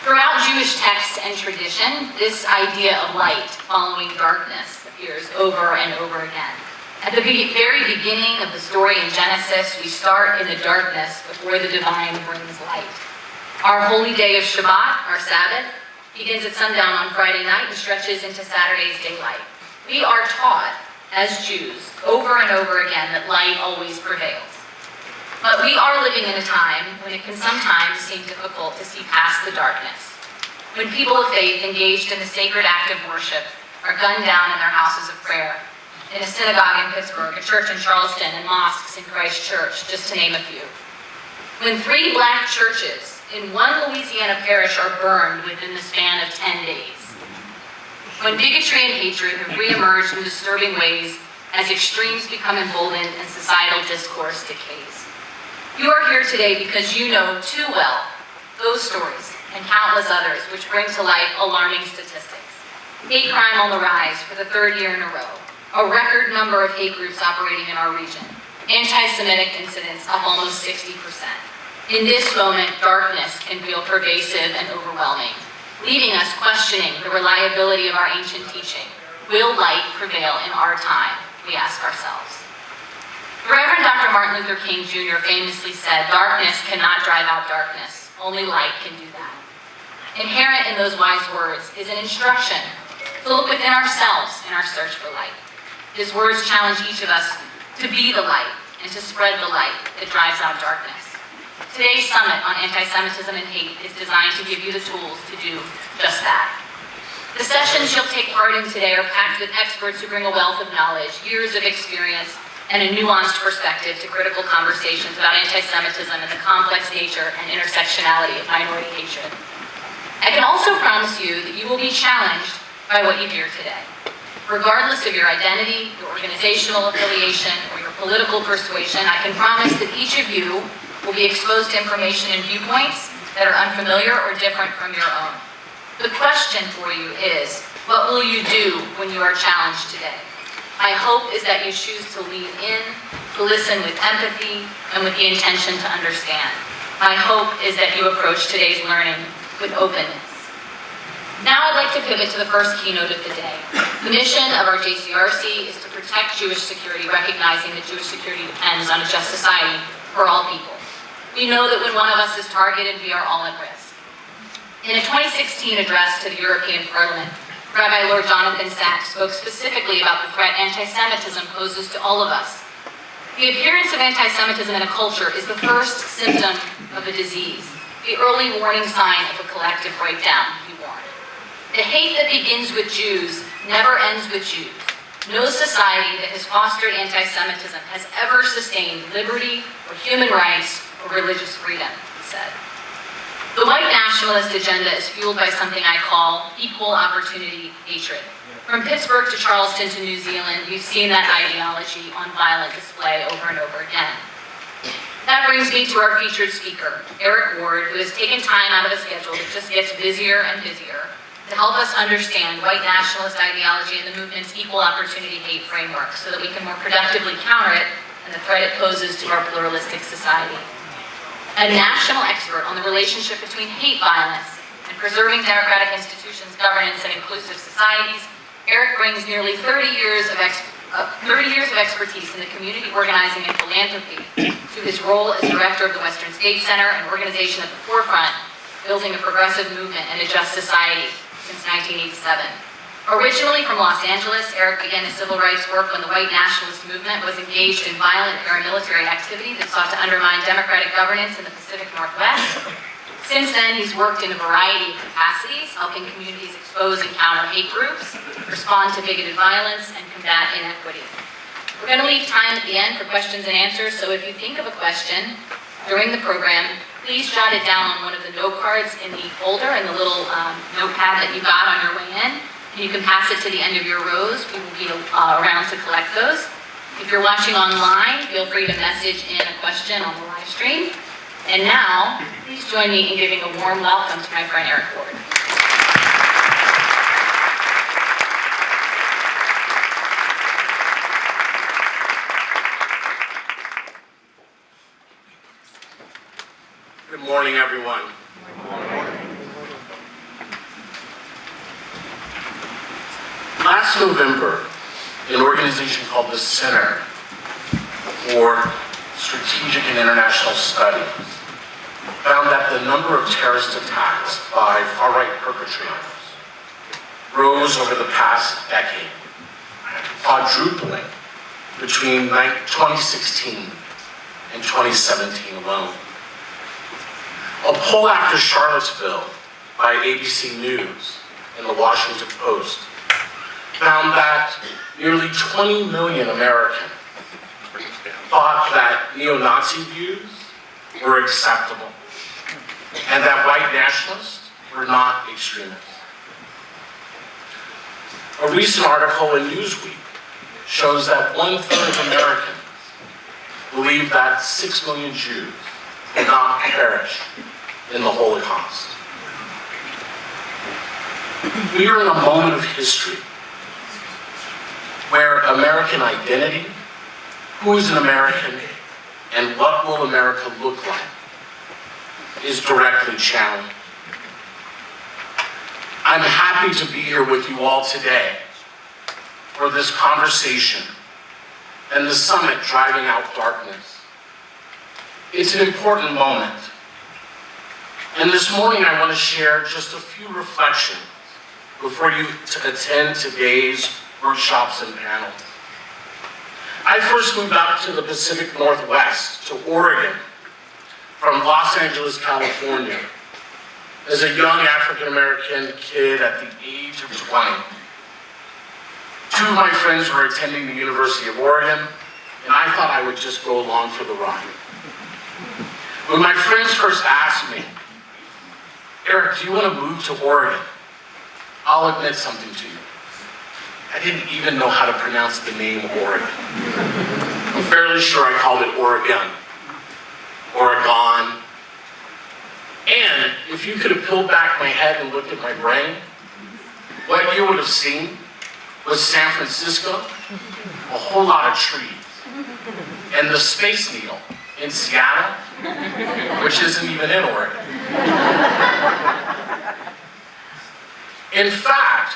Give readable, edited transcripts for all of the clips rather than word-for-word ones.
Throughout Jewish text and tradition, this idea of light following darkness appears over and over again. At the very beginning of the story in Genesis, we start in the darkness before the divine brings light. Our holy day of Shabbat, our Sabbath, begins at sundown on Friday night and stretches into Saturday's daylight. We are taught, as Jews, over and over again, that light always prevails. But we are living in a time when it can sometimes seem difficult to see past the darkness. When people of faith engaged in the sacred act of worship are gunned down in their houses of prayer, in a synagogue in Pittsburgh, a church in Charleston, and mosques in Christchurch, just to name a few. When 3 black churches in one Louisiana parish are burned within the span of 10 days. When bigotry and hatred have reemerged in disturbing ways as extremes become emboldened and societal discourse decays. You are here today because you know too well those stories and countless others which bring to light alarming statistics. Hate crime on the rise for the 3rd year in a row. A record number of hate groups operating in our region. Anti-Semitic incidents up almost 60%. In this moment, darkness can feel pervasive and overwhelming, leaving us questioning the reliability of our ancient teaching. Will light prevail in our time, we ask ourselves. The Reverend Dr. Martin Luther King Jr. famously said, "Darkness cannot drive out darkness. Only light can do that." Inherent in those wise words is an instruction to look within ourselves in our search for light. His words challenge each of us to be the light and to spread the light that drives out darkness. Today's summit on anti-Semitism and hate is designed to give you the tools to do just that. The sessions you'll take part in today are packed with experts who bring a wealth of knowledge, years of experience, and a nuanced perspective to critical conversations about anti-Semitism and the complex nature and intersectionality of minority hatred. I can also promise you that you will be challenged by what you hear today. Regardless of your identity, your organizational affiliation, or your political persuasion, I can promise that each of you will be exposed to information and viewpoints that are unfamiliar or different from your own. The question for you is, what will you do when you are challenged today? My hope is that you choose to lean in, to listen with empathy, and with the intention to understand. My hope is that you approach today's learning with openness. Now I'd like to pivot to the first keynote of the day. The mission of our JCRC is to protect Jewish security, recognizing that Jewish security depends on a just society for all people. We know that when one of us is targeted, we are all at risk. In a 2016 address to the European Parliament, Rabbi Lord Jonathan Sacks spoke specifically about the threat anti-Semitism poses to all of us. The appearance of anti-Semitism in a culture is the first symptom of a disease, the early warning sign of a collective breakdown, he warned. The hate that begins with Jews never ends with Jews. No society that has fostered anti-Semitism has ever sustained liberty or human rights or religious freedom, he said. The white nationalist agenda is fueled by something I call equal opportunity hatred. From Pittsburgh to Charleston to New Zealand, you've seen that ideology on violent display over and over again. That brings me to our featured speaker, Eric Ward, who has taken time out of a schedule that just gets busier and busier to help us understand white nationalist ideology and the movement's equal opportunity hate framework so that we can more productively counter it and the threat it poses to our pluralistic society. A national expert on the relationship between hate violence and preserving democratic institutions, governance, and inclusive societies, Eric brings nearly 30 years of expertise in the community organizing and philanthropy to his role as director of the Western State Center, an organization at the forefront, building a progressive movement and a just society since 1987. Originally from Los Angeles, Eric began his civil rights work when the white nationalist movement was engaged in violent paramilitary activity that sought to undermine democratic governance in the Pacific Northwest. Since then, he's worked in a variety of capacities, helping communities expose and counter hate groups, respond to bigoted violence, and combat inequity. We're going to leave time at the end for questions and answers, so if you think of a question during the program, please jot it down on one of the note cards in the folder and the little notepad that you got on your way in. And you can pass it to the end of your rows. We will be around to collect those. If you're watching online, feel free to message in a question on the live stream. And now, please join me in giving a warm welcome to my friend Eric Ward. Good morning, everyone. Last November, an organization called the Center for Strategic and International Studies found that the number of terrorist attacks by far-right perpetrators rose over the past decade, quadrupling between 2016 and 2017 alone. A poll after Charlottesville by ABC News and the Washington Post found that nearly 20 million Americans thought that neo-Nazi views were acceptable and that white nationalists were not extremists. A recent article in Newsweek shows that 1/3 of Americans believe that 6 million Jews did not perish in the Holocaust. We are in a moment of history where American identity, who is an American, and what will America look like, is directly challenged. I'm happy to be here with you all today for this conversation and the summit Driving Out Darkness. It's an important moment. And this morning I want to share just a few reflections before you attend today's workshops and panels. I first moved out to the Pacific Northwest, to Oregon, from Los Angeles, California, as a young African-American kid at the age of 20. Two of my friends were attending the University of Oregon, and I thought I would just go along for the ride. When my friends first asked me, "Eric, do you want to move to Oregon?" I'll admit something to you. I didn't even know how to pronounce the name Oregon. I'm fairly sure I called it Oregon, Oregon. And if you could have peeled back my head and looked at my brain, what you would have seen was San Francisco, a whole lot of trees, and the Space Needle in Seattle, which isn't even in Oregon. In fact,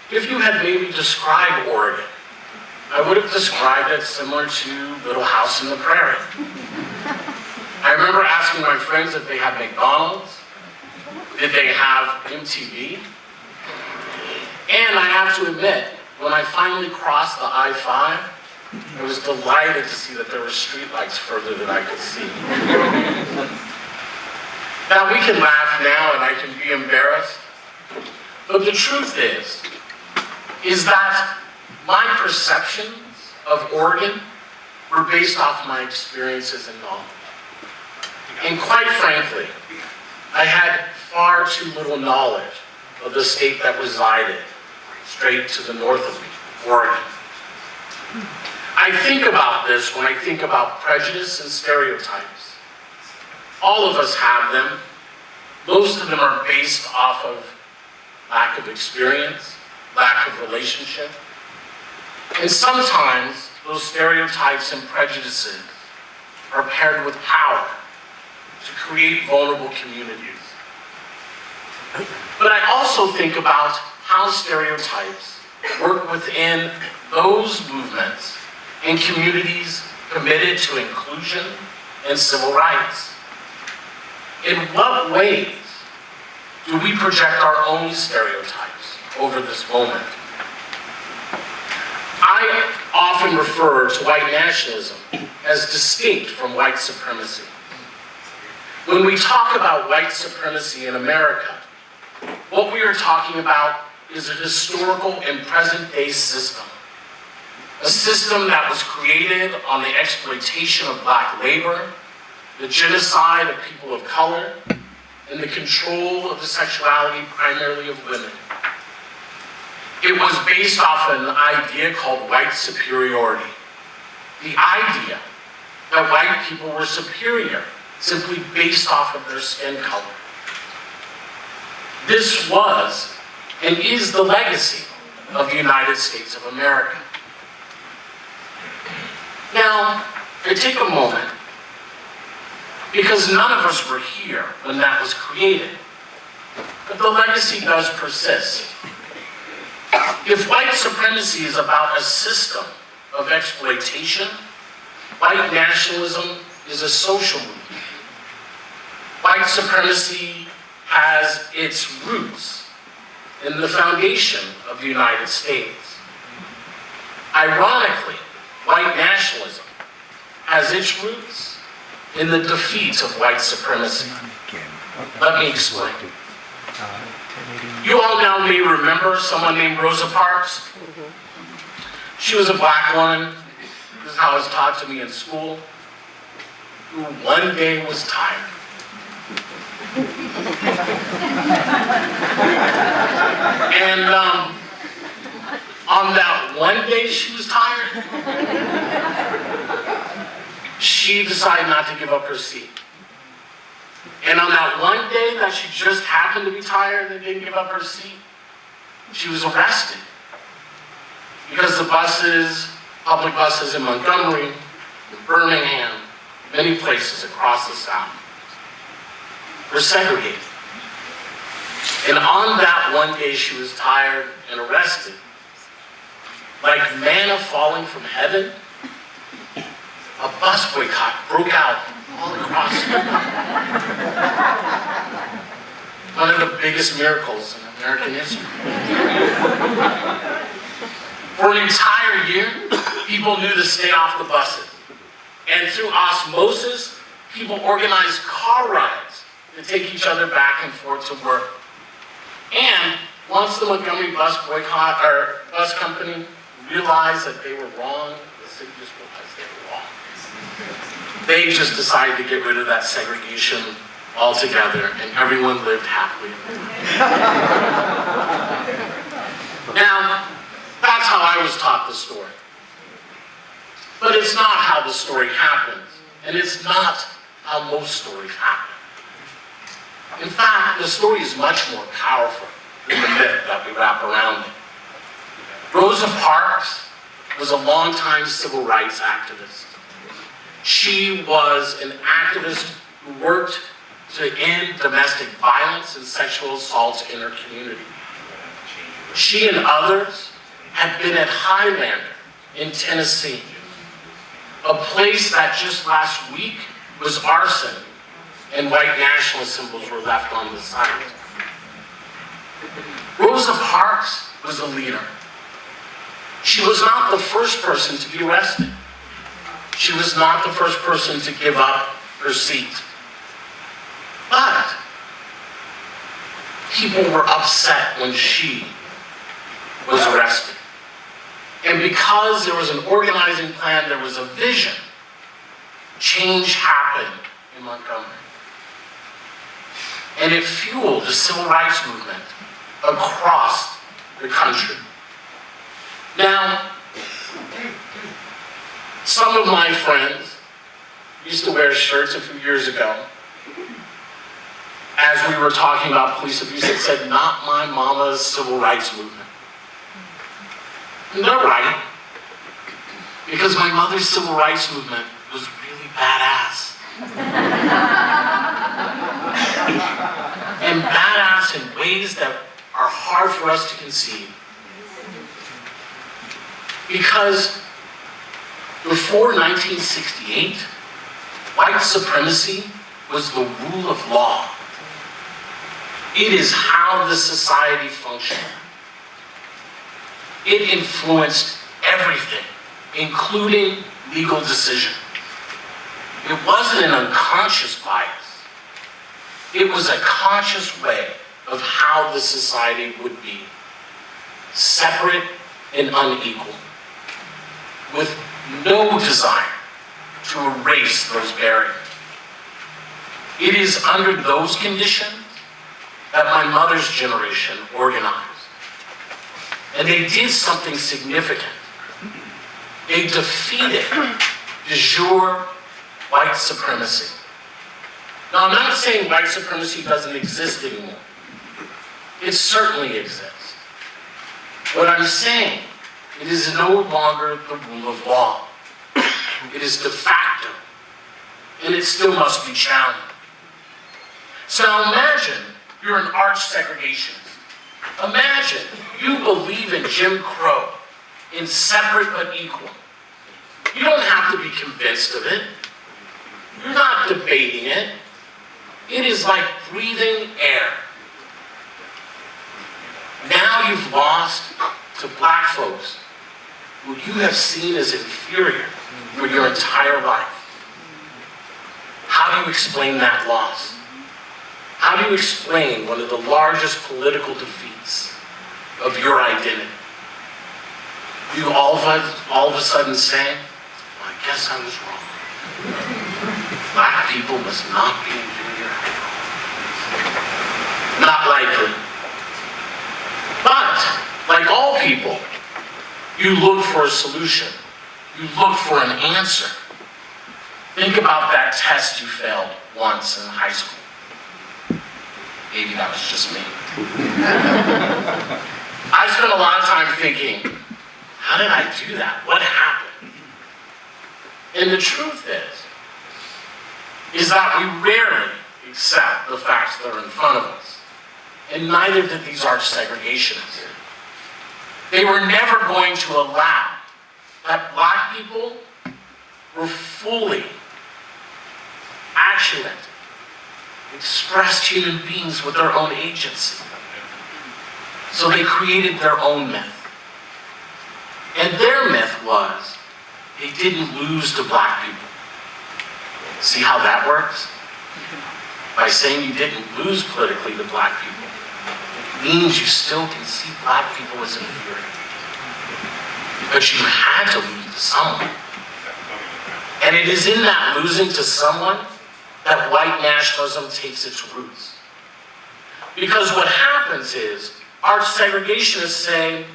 if you had maybe described Oregon, I would have described it similar to Little House on the Prairie. I remember asking my friends if they had McDonald's, did they have MTV? And I have to admit, when I finally crossed the I-5, I was delighted to see that there were streetlights further than I could see. Now we can laugh now and I can be embarrassed, but the truth is that my perceptions of Oregon were based off my experiences and knowledge. And quite frankly, I had far too little knowledge of the state that resided straight to the north of me, Oregon. I think about this when I think about prejudice and stereotypes. All of us have them. Most of them are based off of lack of experience, lack of relationship. And sometimes those stereotypes and prejudices are paired with power to create vulnerable communities. But I also think about how stereotypes work within those movements and communities committed to inclusion and civil rights. In what ways do we project our own stereotypes over this moment? I often refer to white nationalism as distinct from white supremacy. When we talk about white supremacy in America, what we are talking about is a historical and present-day system. A system that was created on the exploitation of black labor, the genocide of people of color, and the control of the sexuality primarily of women. It was based off an idea called white superiority. The idea that white people were superior simply based off of their skin color. This was and is the legacy of the United States of America. Now, I take a moment, because none of us were here when that was created, but the legacy does persist. If white supremacy is about a system of exploitation, white nationalism is a social movement. White supremacy has its roots in the foundation of the United States. Ironically, white nationalism has its roots in the defeat of white supremacy. Let me explain. You all now may remember someone named Rosa Parks. She was a black woman, this is how it was taught to me in school, who one day was tired. And on that one day she was tired, she decided not to give up her seat. And on that one day that she just happened to be tired and didn't give up her seat, she was arrested. Because the buses, public buses in Montgomery, in Birmingham, many places across the South, were segregated. And on that one day she was tired and arrested, like manna falling from heaven, a bus boycott broke out all across the one of the biggest miracles in American history. For an entire year, people knew to stay off the buses. And through osmosis, people organized car rides to take each other back and forth to work. And once the Montgomery bus boycott, or bus company realized that they were wrong, the city just realized they were wrong. They just decided to get rid of that segregation altogether, and everyone lived happily. Now, that's how I was taught the story. But it's not how the story happens, and it's not how most stories happen. In fact, the story is much more powerful than the myth that we wrap around it. Rosa Parks was a longtime civil rights activist. She was an activist who worked to end domestic violence and sexual assault in her community. She and others had been at Highlander in Tennessee, a place that just last week was arson and white nationalist symbols were left on the site. Rosa Parks was a leader. She was not the first person to be arrested. She was not the first person to give up her seat. But people were upset when she was arrested. And because there was an organizing plan, there was a vision, change happened in Montgomery. And it fueled the civil rights movement across the country. Now, some of my friends used to wear shirts a few years ago as we were talking about police abuse that said, "Not my mama's civil rights movement." And they're right, because my mother's civil rights movement was really badass. And badass in ways that are hard for us to conceive. Because before 1968, white supremacy was the rule of law. It is how the society functioned. It influenced everything, including legal decisions. It wasn't an unconscious bias. It was a conscious way of how the society would be, separate and unequal, with no desire to erase those barriers. It is under those conditions that my mother's generation organized. And they did something significant. They defeated de jure white supremacy. Now, I'm not saying white supremacy doesn't exist anymore. It certainly exists. What I'm saying, it is no longer the rule of law. It is de facto, and it still must be challenged. So now imagine you're an arch segregationist. Imagine imagine you believe in Jim Crow, in separate but equal. You don't have to be convinced of it. You're not debating it. It is like breathing air. Now you've lost to black folks who you have seen as inferior for your entire life. How do you explain that loss? How do you explain one of the largest political defeats of your identity? Do you all of a sudden say, well, I guess I was wrong. Black people must not be inferior. Not likely. But, like all people, you look for a solution. You look for an answer. Think about that test you failed once in high school. Maybe that was just me. I spent a lot of time thinking, how did I do that? What happened? And the truth is that we rarely accept the facts that are in front of us. And neither did these arch segregationists. They were never going to allow that black people were fully actuated, expressed human beings with their own agency. So they created their own myth. And their myth was, they didn't lose to black people. See how that works? By saying you didn't lose politically to black people, it means you still can see black people as inferior. But you had to lose to someone. And it is in that losing to someone that white nationalism takes its roots. Because what happens is, our segregationists say,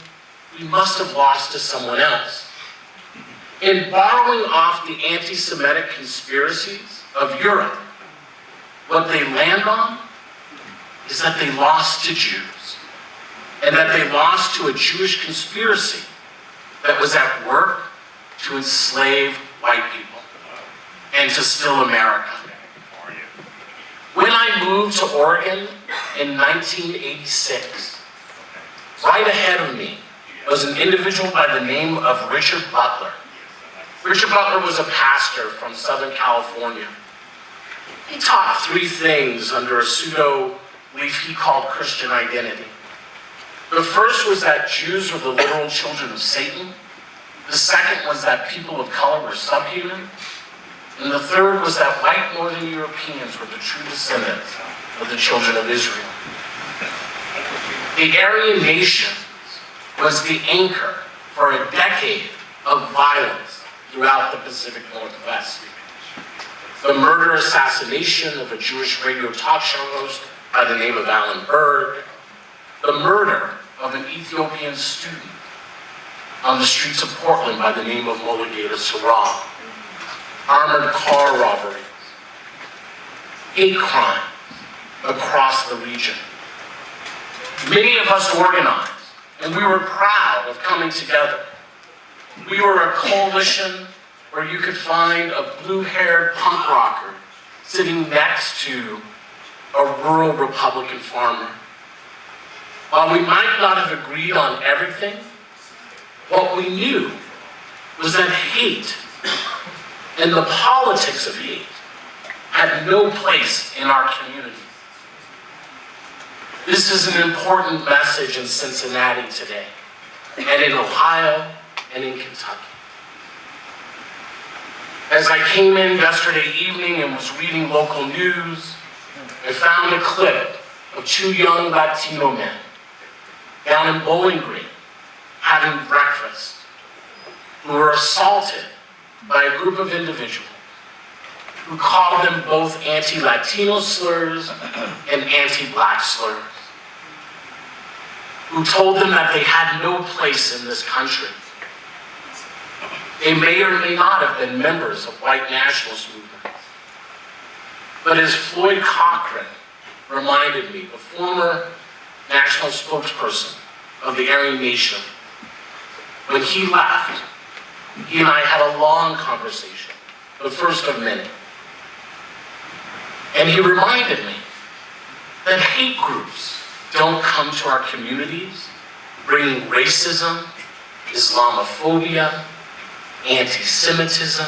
we must have lost to someone else. In borrowing off the anti-Semitic conspiracies of Europe, what they land on is that they lost to Jews, and that they lost to a Jewish conspiracy that was at work to enslave white people and to steal America. When I moved to Oregon in 1986, right ahead of me was an individual by the name of Richard Butler. Richard Butler was a pastor from Southern California. He taught three things under a pseudo belief he called Christian identity. The first was that Jews were the literal children of Satan. The second was that people of color were subhuman. And the third was that white Northern Europeans were the true descendants of the children of Israel. The Aryan nations was the anchor for a decade of violence throughout the Pacific Northwest. The murder assassination of a Jewish radio talk show host by the name of Alan Berg. The murder of an Ethiopian student on the streets of Portland by the name of Mulugeta Sarah. Armored car robberies. Hate crimes across the region. Many of us organized, and we were proud of coming together. We were a coalition where you could find a blue-haired punk rocker sitting next to a rural Republican farmer. While we might not have agreed on everything, what we knew was that hate and the politics of hate had no place in our community. This is an important message in Cincinnati today, and in Ohio, and in Kentucky. As I came in yesterday evening and was reading local news, I found a clip of two young Latino men down in Bowling Green having breakfast who were assaulted by a group of individuals who called them both anti-Latino slurs and anti-black slurs, who told them that they had no place in this country. They may or may not have been members of white nationalist movements. But as Floyd Cochran reminded me, the former national spokesperson of the Aryan Nation, when he left, he and I had a long conversation, the first of many. And he reminded me that hate groups don't come to our communities bringing racism, Islamophobia, anti-Semitism,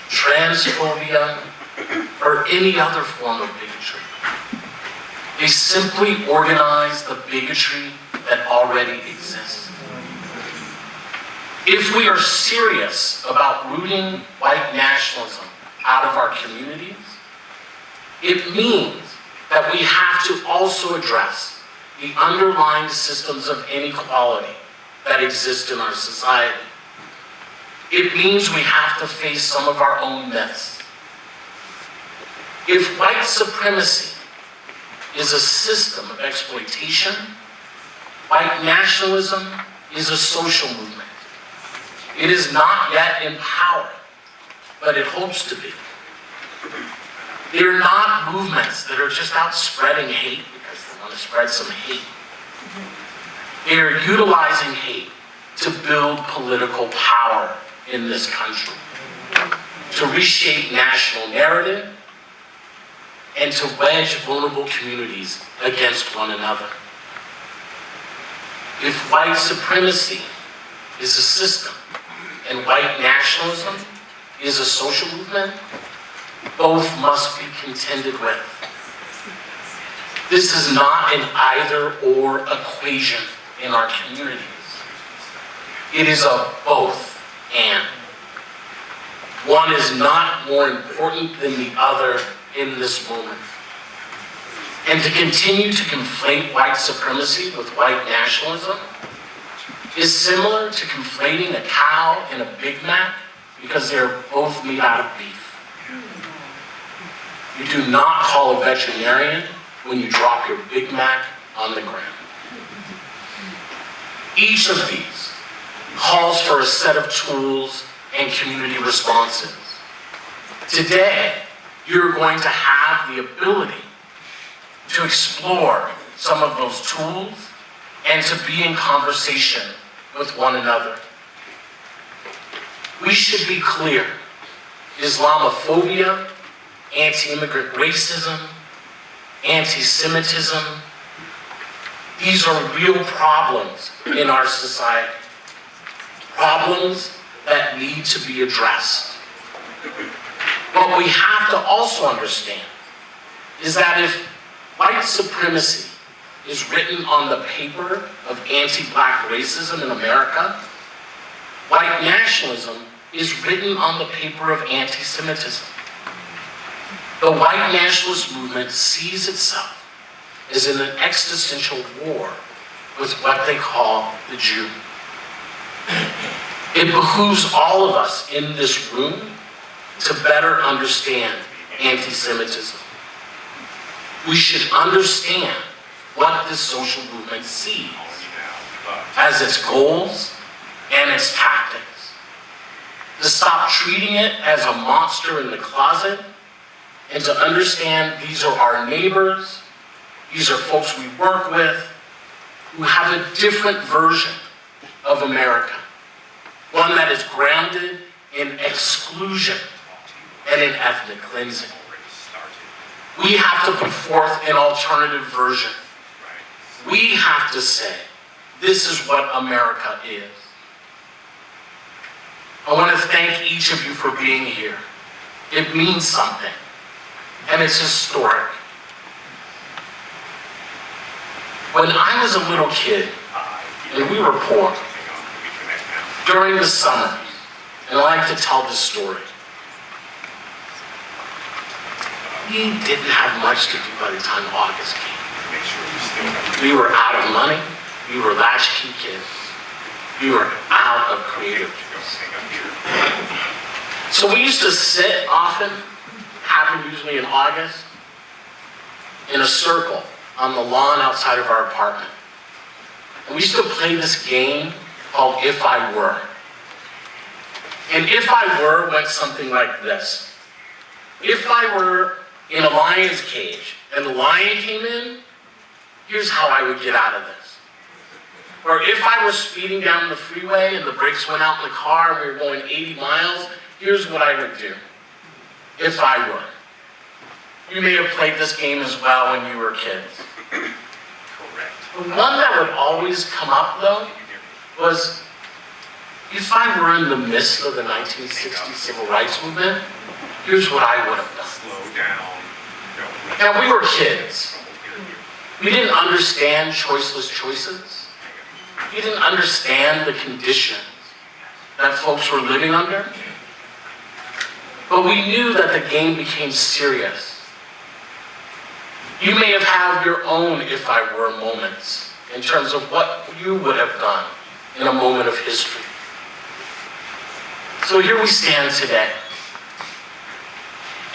transphobia, or any other form of bigotry. They simply organize the bigotry that already exists. If we are serious about rooting white nationalism out of our communities, it means that we have to also address the underlying systems of inequality that exist in our society. It means we have to face some of our own myths. If white supremacy is a system of exploitation, white nationalism is a social movement. It is not yet in power, but it hopes to be. They are not movements that are just out spreading hate because they want to spread some hate. They are utilizing hate to build political power in this country, to reshape national narrative, and to wedge vulnerable communities against one another. If white supremacy is a system and white nationalism is a social movement, both must be contended with. This is not an either-or equation in our communities. It is a both and. One is not more important than the other in this moment. And to continue to conflate white supremacy with white nationalism is similar to conflating a cow and a Big Mac because they're both made out of beef. You do not call a veterinarian when you drop your Big Mac on the ground. Each of these calls for a set of tools and community responses. Today, you're going to have the ability to explore some of those tools and to be in conversation with one another. We should be clear. Islamophobia, anti-immigrant racism, anti-Semitism, these are real problems in our society. Problems that need to be addressed. What we have to also understand is that if white supremacy is written on the paper of anti-black racism in America, white nationalism is written on the paper of anti-Semitism. The white nationalist movement sees itself as in an existential war with what they call the Jew. It behooves all of us in this room to better understand anti-Semitism. We should understand what this social movement sees as its goals and its tactics. To stop treating it as a monster in the closet and to understand these are our neighbors, these are folks we work with, who have a different version of America. One that is grounded in exclusion and in ethnic cleansing. We have to put forth an alternative version. We have to say, this is what America is. I want to thank each of you for being here. It means something, and it's historic. When I was a little kid, and we were poor, during the summer, and I like to tell this story, we didn't have much to do by the time August came. We were out of money, we were latchkey kids, we were out of creative juice. So we used to sit often, happened usually in August, in a circle on the lawn outside of our apartment. And we used to play this game called If I Were. And If I Were went something like this. If I were in a lion's cage and the lion came in, here's how I would get out of this. Or if I were speeding down the freeway and the brakes went out in the car and we were going 80 miles, here's what I would do. If I were. You may have played this game as well when you were kids. Correct. The one that would always come up, though, was if I were in the midst of the 1960 civil rights movement, here's what I would have done. Slow down. Now, we were kids. We didn't understand choiceless choices. We didn't understand the conditions that folks were living under. But we knew that the game became serious. You may have had your own if I were moments in terms of what you would have done in a moment of history. So here we stand today.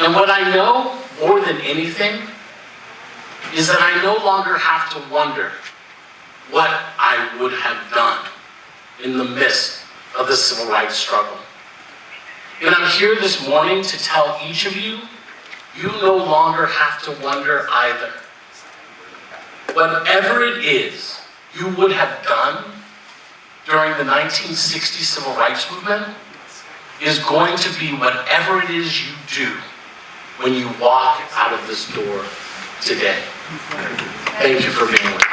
And what I know more than anything is that I no longer have to wonder what I would have done in the midst of the civil rights struggle. And I'm here this morning to tell each of you, you no longer have to wonder either. Whatever it is you would have done during the 1960 civil rights movement is going to be whatever it is you do when you walk out of this door today. Thank you for being with me.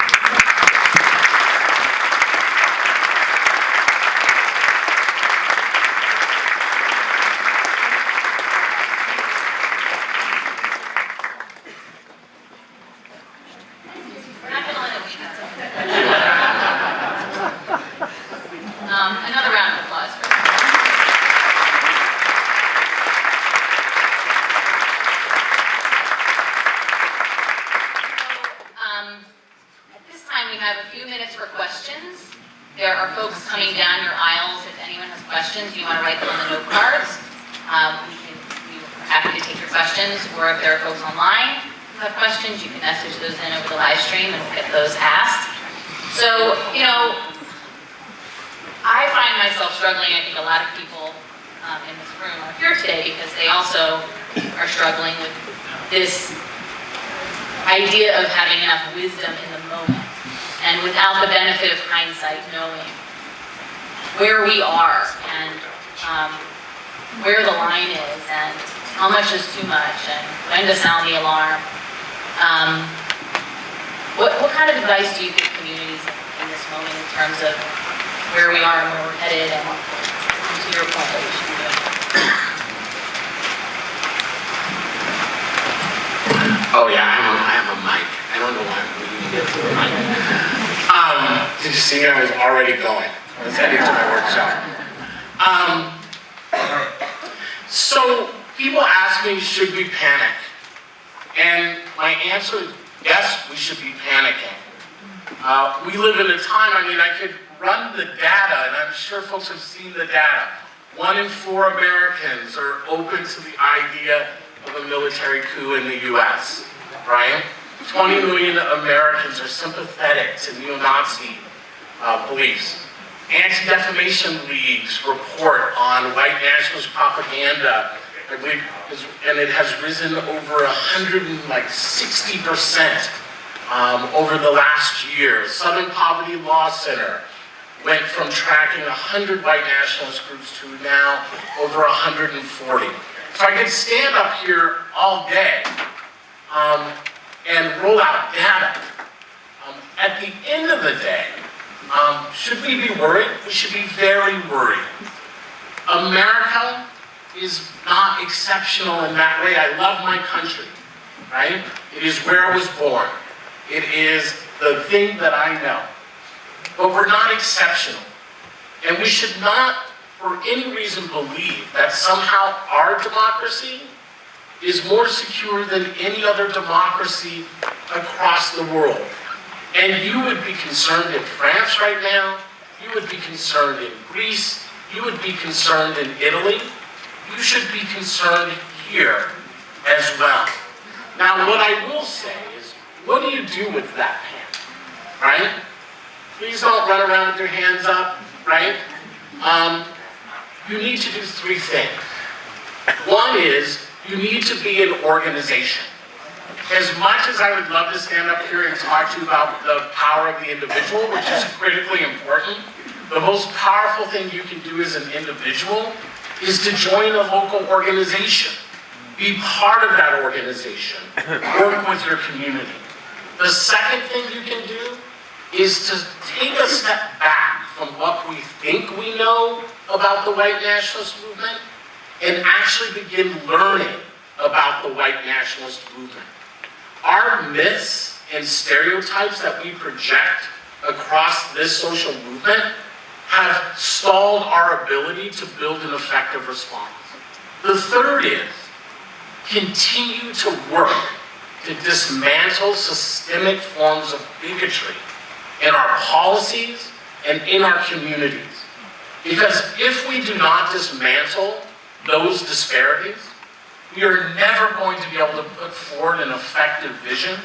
Another round of applause for at this time we have a few minutes for questions. There are folks coming down your aisles. If anyone has questions, you want to write them on the note cards. We're happy to take your questions, or if there are folks online who have questions, you can message those in over the live stream and we'll get those asked. So, I find myself struggling. I think a lot of people in this room are here today because they also are struggling with this idea of having enough wisdom in the moment and without the benefit of hindsight knowing where we are and where the line is and how much is too much and when to sound the alarm. What kind of advice do you give communities in this moment in terms of where we are and where we're headed, and to your point that we should be doing? Oh yeah, I have a mic. I don't know why we didn't get to the mic. Did you see me? I was already going. I was heading to my workshop. So people ask me, should we panic? And my answer is yes, we should be panicking. We live in a time, I could run the data, and I'm sure folks have seen the data. 1 in 4 Americans are open to the idea of a military coup in the US, right? 20 million Americans are sympathetic to neo-Nazi beliefs. Anti-defamation leagues report on white nationalist propaganda, I believe, and it has risen over 160% over the last year. Southern Poverty Law Center went from tracking 100 white nationalist groups to now over 140. So I could stand up here all day and roll out data. At the end of the day, should we be worried? We should be very worried. America is not exceptional in that way. I love my country, right? It is where I was born. It is the thing that I know. But we're not exceptional. And we should not, for any reason, believe that somehow our democracy is more secure than any other democracy across the world. And you would be concerned in France right now, you would be concerned in Greece, you would be concerned in Italy, you should be concerned here as well. Now, what I will say is, what do you do with that hand, right? Please don't run around with your hands up, right? You need to do 3 things. One is, you need to be an organization. As much as I would love to stand up here and talk to you about the power of the individual, which is critically important, the most powerful thing you can do as an individual is to join a local organization. Be part of that organization. Work with your community. The second thing you can do is to take a step back from what we think we know about the white nationalist movement and actually begin learning about the white nationalist movement. Our myths and stereotypes that we project across this social movement have stalled our ability to build an effective response. The third is continue to work to dismantle systemic forms of bigotry in our policies and in our communities. Because if we do not dismantle those disparities, we are never going to be able to put forward an effective vision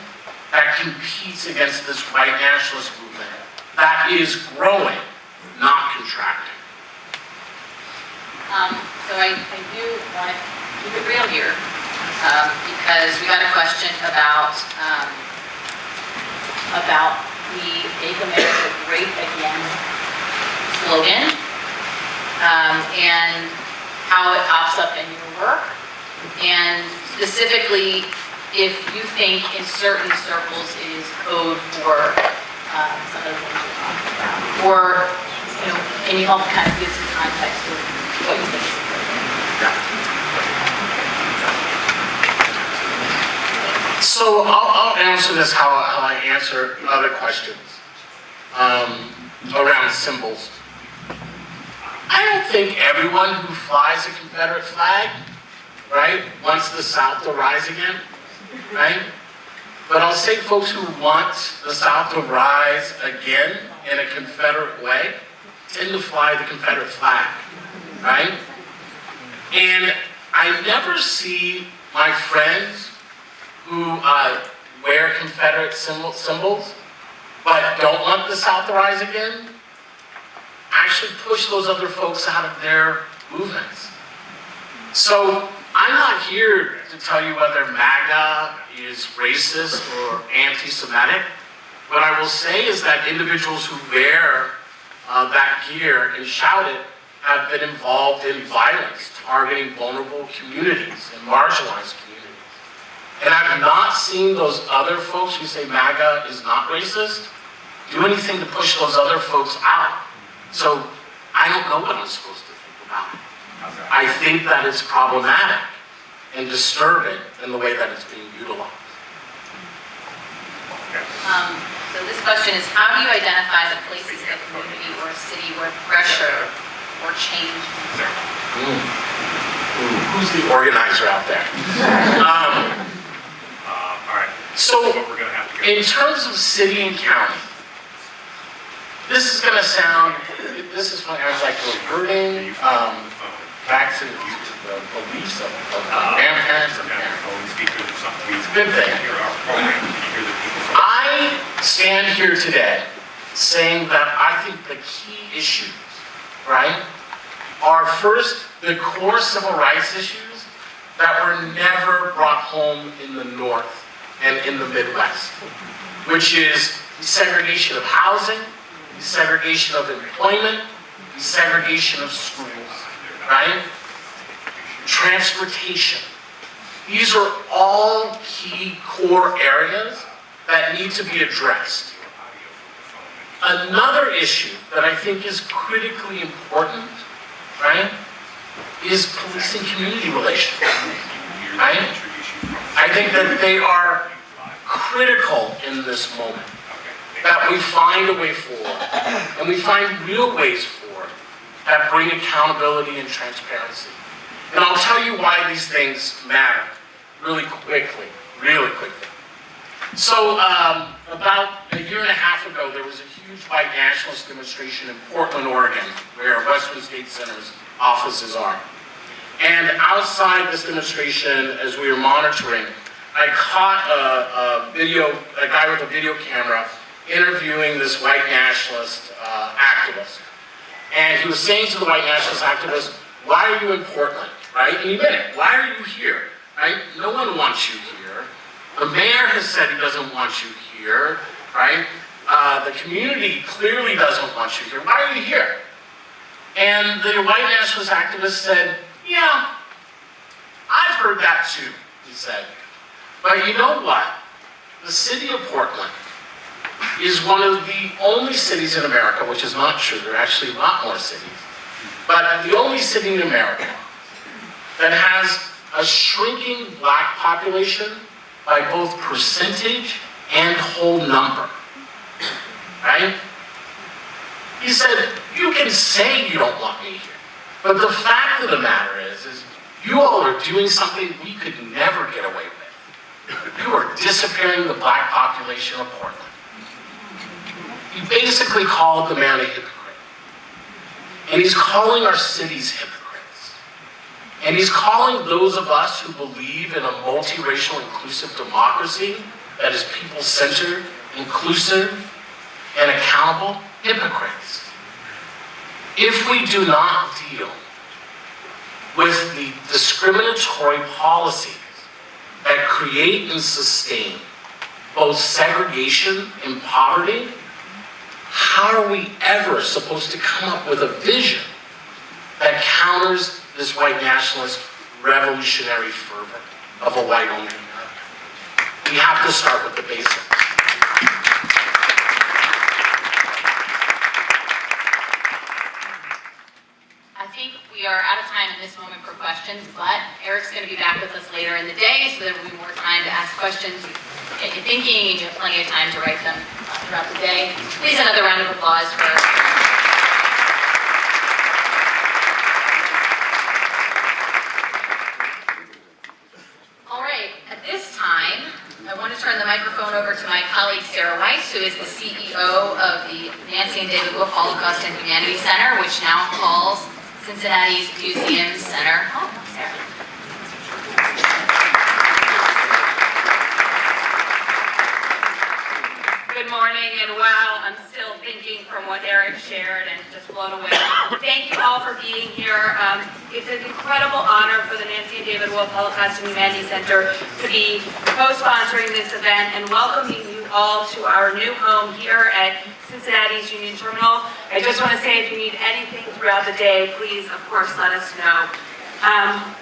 that competes against this white nationalist movement that is growing, not contracting. So I do want to keep it real here, because we got a question about the Make America Great Again slogan, and how it pops up in your work, and specifically if you think in certain circles it is code for some of the things you're talking about, or can you help kind of give some context to what you think is important? So I'll answer this how I answer other questions around symbols. I don't think everyone who flies a Confederate flag, right, wants the South to rise again, right? But I'll say folks who want the South to rise again in a Confederate way tend to fly the Confederate flag, right? And I never see my friends who wear Confederate symbols but don't want the South to rise again actually push those other folks out of their movements. So I'm not here to tell you whether MAGA is racist or anti-Semitic. What I will say is that individuals who wear that gear and shout it have been involved in violence, targeting vulnerable communities and marginalized communities. And I've not seen those other folks who say MAGA is not racist do anything to push those other folks out. So I don't know what I'm supposed to think about it. I think that it's problematic and disturbing in the way that it's being utilized. So this question is, how do you identify the places in a community or a city where pressure or change is occurring? Who's the organizer out there? All right. So We're gonna have to go. in terms of city and county, this is funny, I was like reverting back to the beliefs of my grandparents and parents. It's a good thing. I stand here today saying that I think the key issues, right, are first the core civil rights issues that were never brought home in the North and in the Midwest, which is desegregation of housing, desegregation of employment, desegregation of schools, right? Transportation. These are all key core areas that need to be addressed. Another issue that I think is critically important, right, is police and community relations, right? I think that they are critical in this moment, that we find a way forward, and we find real ways forward that bring accountability and transparency. And I'll tell you why these things matter really quickly. So about a year and a half ago, there was a huge white nationalist demonstration in Portland, Oregon, where Western State Center's offices are. And outside this demonstration, as we were monitoring, I caught a guy with a video camera interviewing this white nationalist activist. And he was saying to the white nationalist activist, why are you in Portland, right? And he meant it, why are you here, right? No one wants you here. The mayor has said he doesn't want you here, right? The community clearly doesn't want you here. Why are you here? And the white nationalist activist said, yeah, I've heard that too, he said. But you know what? The city of Portland is one of the only cities in America, which is not true, there are actually a lot more cities, but the only city in America that has a shrinking black population by both percentage and whole number, right? He said, you can say you don't want me here, but the fact of the matter is you all are doing something we could never get away with. You are disappearing the black population of Portland. You basically called the man a hypocrite. And he's calling our cities hypocrites. And he's calling those of us who believe in a multiracial, inclusive democracy that is people-centered, inclusive, and accountable, hypocrites. If we do not deal with the discriminatory policies that create and sustain both segregation and poverty, how are we ever supposed to come up with a vision that counters this white nationalist revolutionary fervor of a white-only America? We have to start with the basics. I think we are out of time in this moment for questions, but Eric's going to be back with us later in the day, so there will be more time to ask questions. Get you thinking, and you have plenty of time to write them throughout the day. Please, another round of applause for All right, at this time, I want to turn the microphone over to my colleague Sarah Weiss, who is the CEO of the Nancy and David Wolf Holocaust and Humanities Center, which now calls Cincinnati's Museum Center. Oh, Sarah. Good morning, and wow, I'm still thinking from what Eric shared and just blown away. Thank you all for being here. It's an incredible honor for the Nancy and David Wolf Holocaust and Humanities Center to be co-sponsoring this event and welcoming you all to our new home here at Cincinnati's Union Terminal. I just want to say, if you need anything throughout the day, please, of course, let us know.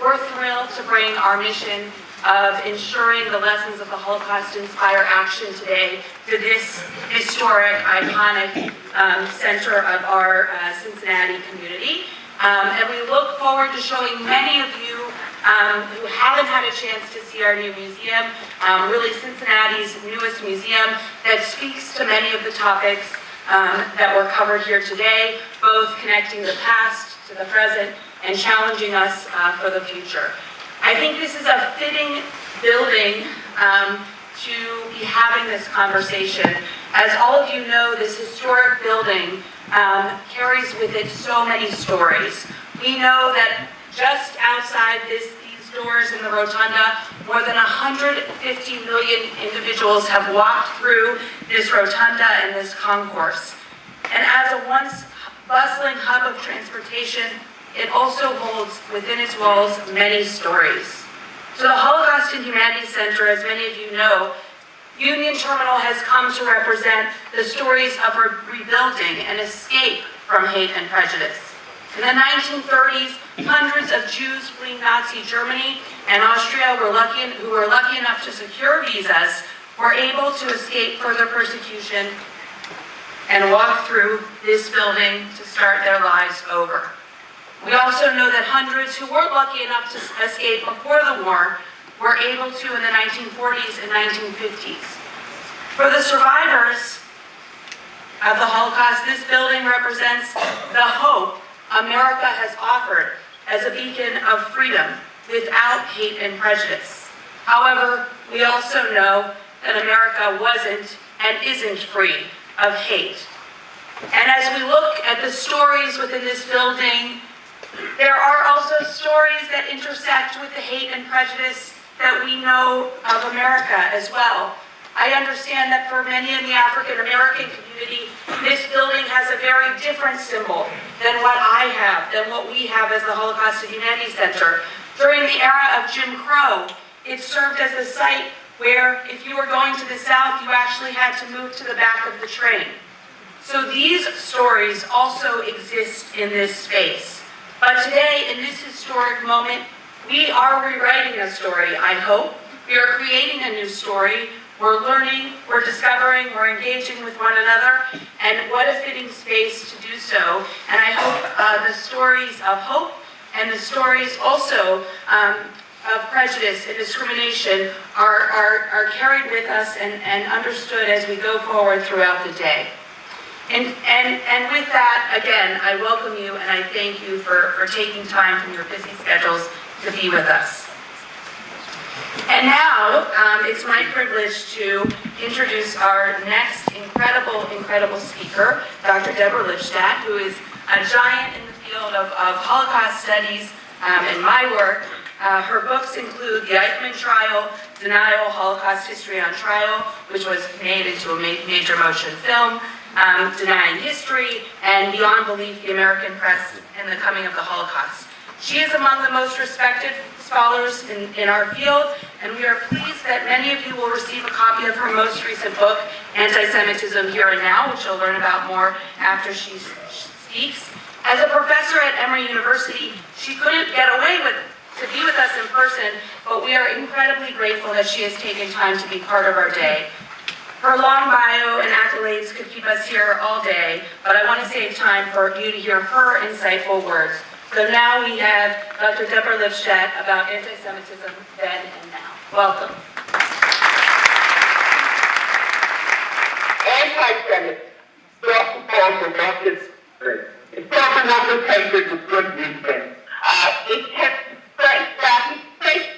We're thrilled to bring our mission of ensuring the lessons of the Holocaust inspire action today to this historic, iconic center of our Cincinnati community. And we look forward to showing many of you who haven't had a chance to see our new museum, really Cincinnati's newest museum that speaks to many of the topics that were covered here today, both connecting the past to the present and challenging us for the future. I think this is a fitting building to be having this conversation. As all of you know, this historic building carries with it so many stories. We know that just outside these doors in the rotunda, more than 150 million individuals have walked through this rotunda and this concourse. And as a once bustling hub of transportation, it also holds within its walls many stories. So the Holocaust and Humanities Center, as many of you know, Union Terminal has come to represent the stories of rebuilding and escape from hate and prejudice. In the 1930s, hundreds of Jews fleeing Nazi Germany and Austria who were lucky enough to secure visas were able to escape further persecution and walk through this building to start their lives over. We also know that hundreds who weren't lucky enough to escape before the war were able to in the 1940s and 1950s. For the survivors of the Holocaust, this building represents the hope America has offered as a beacon of freedom without hate and prejudice. However, we also know that America wasn't and isn't free of hate. And as we look at the stories within this building, there are also stories that intersect with the hate and prejudice that we know of America as well. I understand that for many in the African American community, this building has a very different symbol than what I have, than what we have as the Holocaust and Humanities Center. During the era of Jim Crow, it served as a site where if you were going to the South, you actually had to move to the back of the train. So these stories also exist in this space. But today, in this historic moment, we are rewriting a story, I hope. We are creating a new story We're learning, we're discovering, we're engaging with one another, and what a fitting space to do so. And I hope the stories of hope and the stories also of prejudice and discrimination are carried with us and understood as we go forward throughout the day. And with that, again, I welcome you and I thank you for taking time from your busy schedules to be with us. And now, it's my privilege to introduce our next incredible speaker, Dr. Deborah Lipstadt, who is a giant in the field of Holocaust studies and my work. Her books include The Eichmann Trial, Denial, Holocaust History on Trial, which was made into a major motion film, Denying History, and Beyond Belief, The American Press and the Coming of the Holocaust. She is among the most respected scholars in our field, and we are pleased that many of you will receive a copy of her most recent book, Antisemitism Here and Now, which you'll learn about more after she speaks. As a professor at Emory University, she couldn't get away to be with us in person, but we are incredibly grateful that she has taken time to be part of our day. Her long bio and accolades could keep us here all day, but I want to save time for you to hear her insightful words. So now we have Dr. Deborah Lipstadt about anti-Semitism then and now. Welcome. Anti-Semitism is often called the Marxist spirit. It's often represented with good reason. It can trace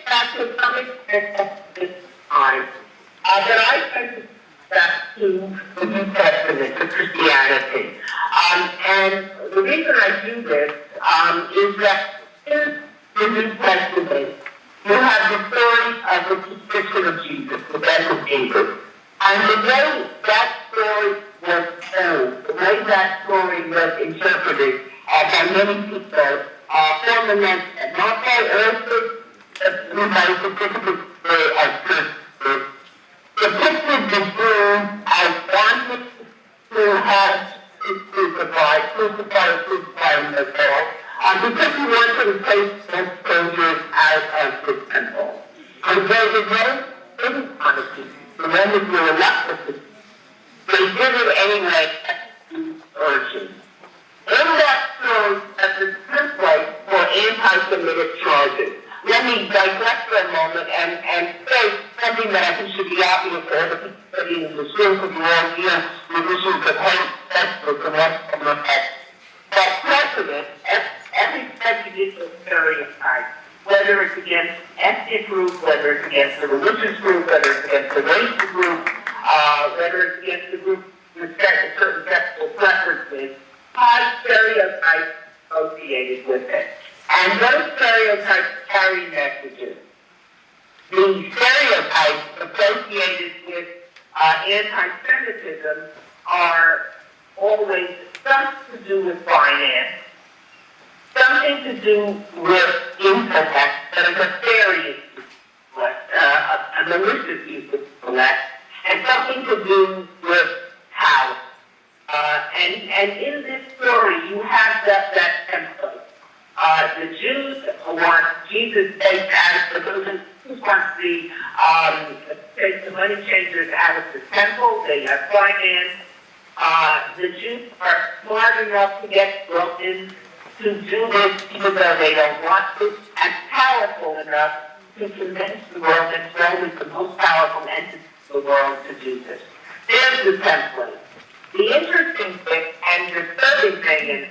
back to some extent of this time. But I tend to back to the New Testament, to Christianity. And the reason I do this is that in the New Testament, you have the story of the crucifixion of Jesus, the death of Jesus. And the way that story was told, the way that story was interpreted by many people, from the next, not by earthly, but by a specific way of Christians, depicted the Jews as wanting to have crucified themselves, because he wanted to take those soldiers out of the temple. And there was no hidden honesty. The Romans were reluctant to. They did it anyway to urging. In that story, as a template for anti-Semitic charges. Let me digress for a moment and say something that I think should be obvious for all the people studying in this room, because we're all here with issues of hate, sexism, and that precedent, every prejudicial stereotype, whether it's against ethnic group, whether it's against the religious group, whether it's against the racial group, whether it's against the group with certain sexual preferences, has stereotypes associated with it. And those stereotypes carry messages. The stereotypes associated with anti-Semitism are always something to do with finance, something to do with intellect, that is a nefarious use, a malicious use of intellect, and something to do with power. And in this story, you have that template. The Jews want Jesus takes out of the Jews want the take the money changers out of the temple. They have finance. The Jews are smart enough to get broken to do this, even though they don't want to, and powerful enough to convince the world that Rome is the most powerful entity in the world to do this. There's the template. The interesting thing and disturbing thing is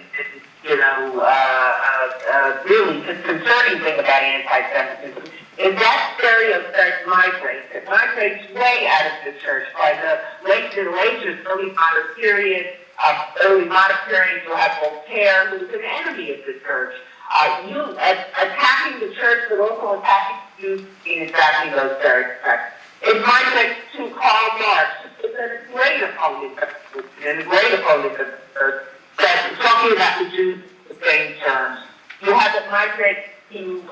really the concerning thing about anti-Semitism is that stereotype migrates. It migrates way out of the church. By the late Middle Ages, early modern period, you'll have Voltaire, who was an enemy of the church. Attacking the church, but also attacking Jews in attacking those stereotypes. It migrates to Karl Marx, who is a great opponent of the church, that's talking about the Jews in the same terms. You have it migrate to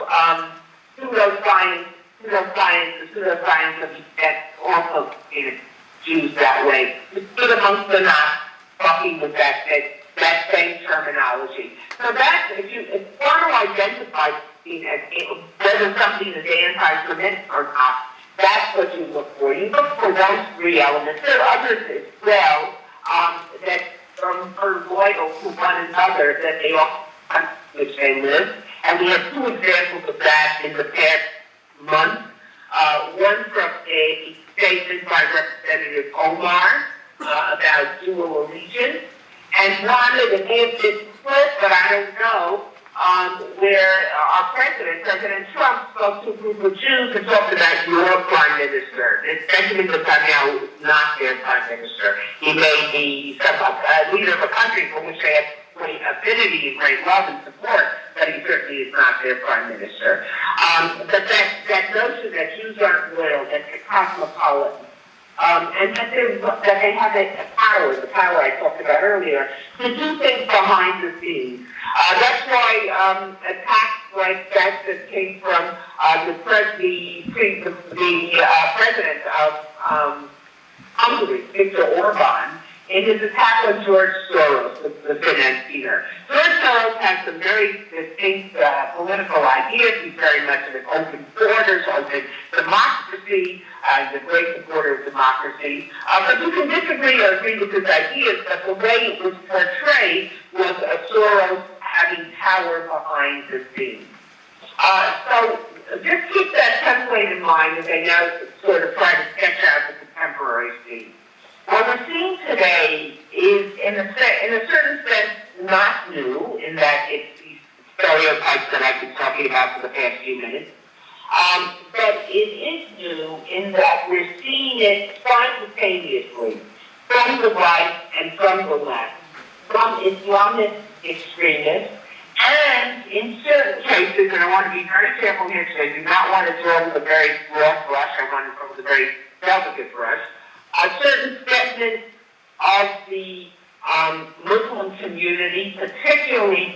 pseudoscience, that also treated Jews that way. You see it amongst the Nazis talking with that same terminology. So that, if you want to identify whether something is anti-Semitic or not, That's what you look for. You look for those three elements. There are others as well that are loyal to one another, that they all which they live. And we have two examples of that in the past month. One from a statement by Representative Omar about dual allegiance, and one that it may have been split, but I don't know, where our President Trump, spoke to a group of Jews and talked about your prime minister. Benjamin Netanyahu is not their prime minister. He may be some leader of a country for which they have great affinity and great love and support, but he certainly is not their prime minister. But that notion that Jews aren't loyal, that they're cosmopolitan, and that they have a power, the power I talked about earlier, to do things behind the scenes. That's why attacks like that came from the president of Hungary, Viktor Orban, in his attack on George Soros, the financier. George Soros has some very distinct political ideas. He's very much an open borders, open democracy, he's a great supporter of democracy. But you can disagree or agree with his ideas, but the way it was portrayed was Soros having power behind the scenes. So just keep that template in mind as I now sort of try to sketch out the contemporary scene. What we're seeing today is, in a certain sense, not new, in that it's these stereotypes that I've been talking about for the past few minutes. But it is new in that we're seeing it simultaneously from the right and from the left, from Islamist extremists, and in certain cases, and I want to be very careful here because I do not want to draw with a very broad brush, I want to go with a very delicate brush, certain segments of the Muslim community, particularly,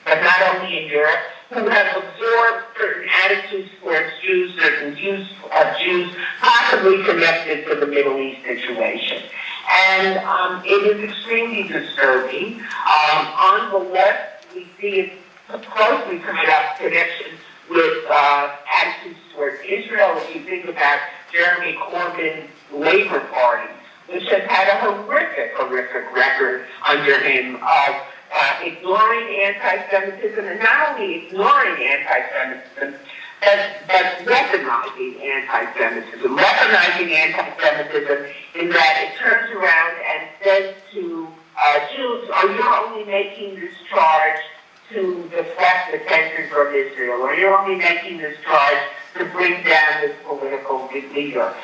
but not only in Europe, who have absorbed certain attitudes towards Jews, certain views of Jews, possibly connected to the Middle East situation. And it is extremely disturbing. On the left, we see it closely connection with attitudes towards Israel. If you think about Jeremy Corbyn's Labour Party, which has had a horrific record under him of ignoring anti-Semitism, and not only ignoring anti-Semitism, but weaponizing anti-Semitism. Weaponizing anti-Semitism in that it turns around and says to Jews, oh, you're only making this charge to deflect attention from Israel, or you're only making this charge to bring down this political leader.